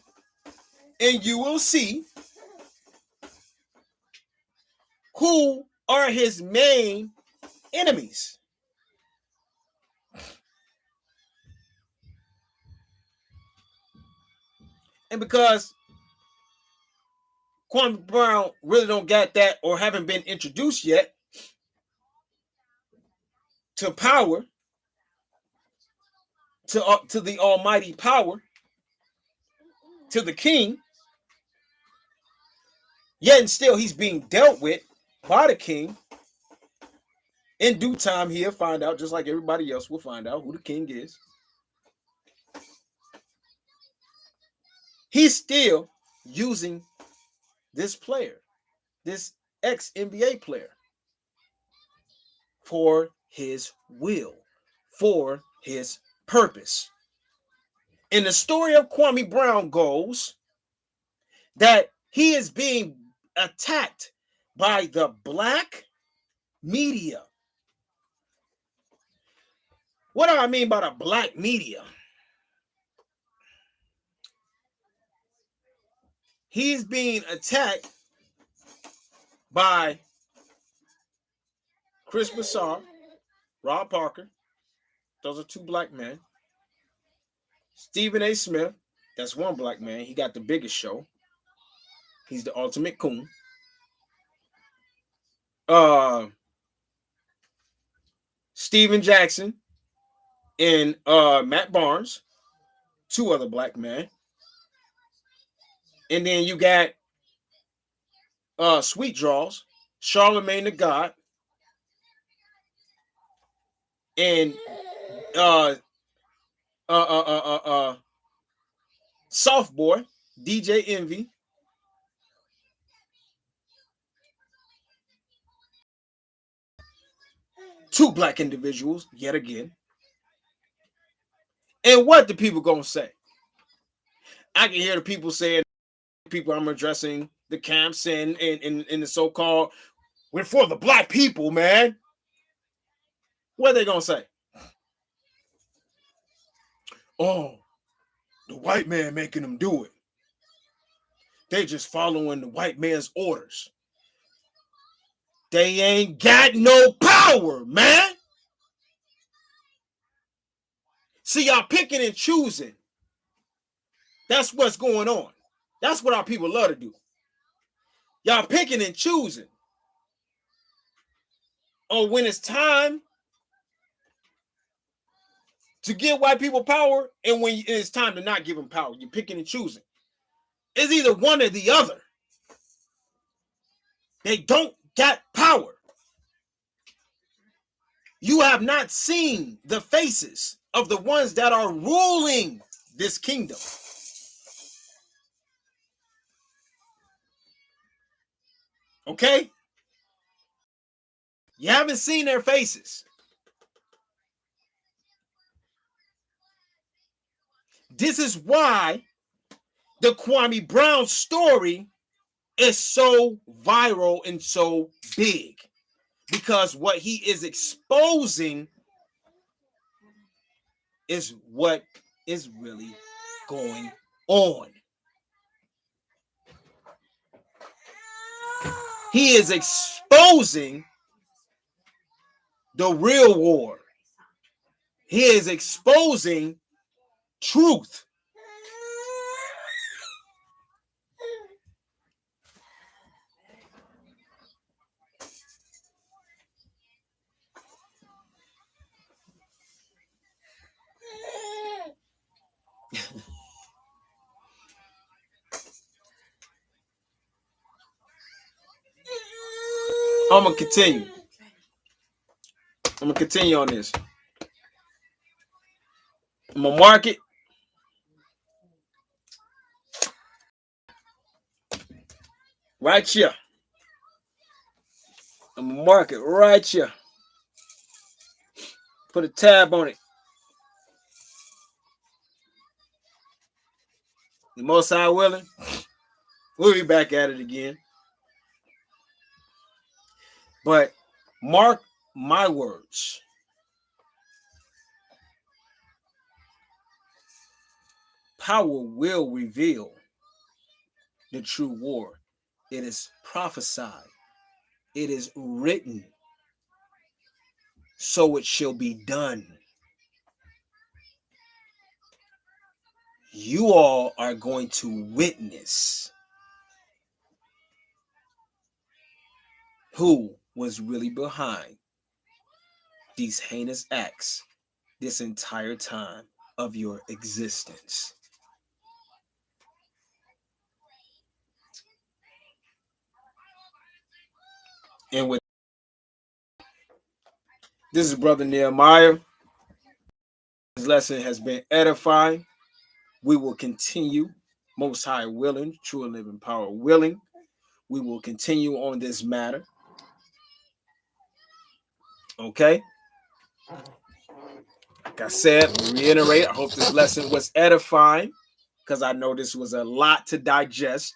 and you will see who are his main enemies. And because Kwame Brown really don't got that or haven't been introduced yet to power, to the almighty power, to the king, yet and still he's being dealt with by the king. In due time, he'll find out, just like everybody else will find out who the king is. He's still using this player, this ex-NBA player, for his will, for his purpose. And the story of Kwame Brown goes that he is being attacked by the black media. What do I mean by the black media? He's being attacked by Chris Broussard, Rob Parker. Those are two black men. Stephen A. Smith, that's one black man. He got the biggest show. He's the ultimate coon. Steven Jackson and Matt Barnes, two other black men. And then you got Sweet Draws, Charlemagne the God, and Soft Boy, DJ Envy. Two black individuals, yet again. And what the people gonna say? I can hear the people saying, people I'm addressing, the camps and the so-called, we're for the black people, man. What are they gonna say? Oh, the white man making them do it. They just following the white man's orders. They ain't got no power, man. See, y'all picking and choosing. That's what's going on. That's what our people love to do. Y'all picking and choosing. Oh, when it's time to give white people power and when it's time to not give them power, you're picking and choosing. It's either one or the other. They don't got power. You have not seen the faces of the ones that are ruling this kingdom. Okay? You haven't seen their faces. This is why the Kwame Brown story is so viral and so big. Because what he is exposing is what is really going on. He is exposing the real war. He is exposing truth. I'm gonna continue. I'm gonna continue on this. I'm gonna mark it. Right here. I'm gonna mark it right here. Put a tab on it. The Most High willing, we'll be back at it again. But mark my words. Power will reveal the true war. It is prophesied. It is written. So it shall be done. You all are going to witness who was really behind these heinous acts this entire time of your existence. And with this is Brother Nehemiah. This lesson has been edifying. We will continue, Most High willing, True and Living Power willing. We will continue on this matter. Okay? Like I said, reiterate, I hope this lesson was edifying because I know this was a lot to digest.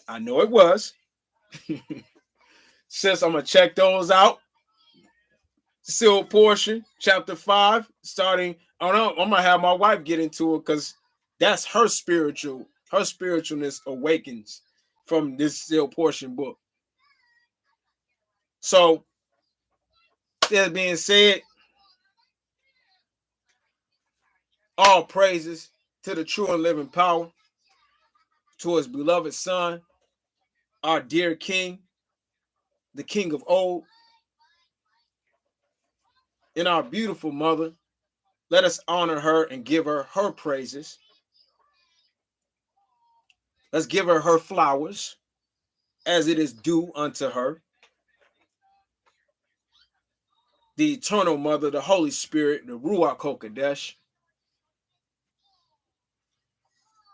I know it was. Since I'm going to check those out. Sealed portion, chapter 5, starting. I don't know. I'm going to have my wife get into it because that's her spiritualness awakens from this sealed portion book. So, that being said, all praises to the true and living power, to his beloved Son, our dear King, the King of old, and our beautiful mother. Let us honor her and give her her praises. Let's give her her flowers as it is due unto her. The eternal mother, the Holy Spirit, the Ruach HaKodesh.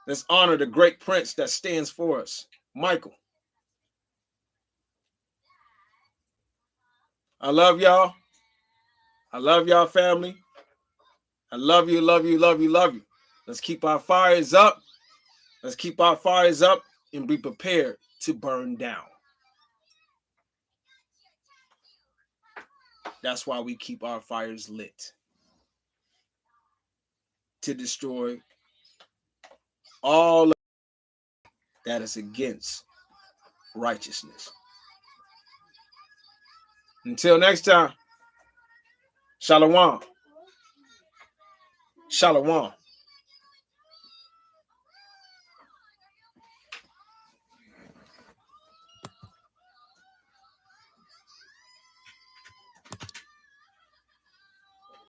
Let's honor the great prince that stands for us, Michael. I love y'all. I love y'all, family. I love you, love you, love you, love you. Let's keep our fires up. Let's keep our fires up and be prepared to burn down. That's why we keep our fires lit. To destroy all that is against righteousness. Until next time, Shalom. Shalom.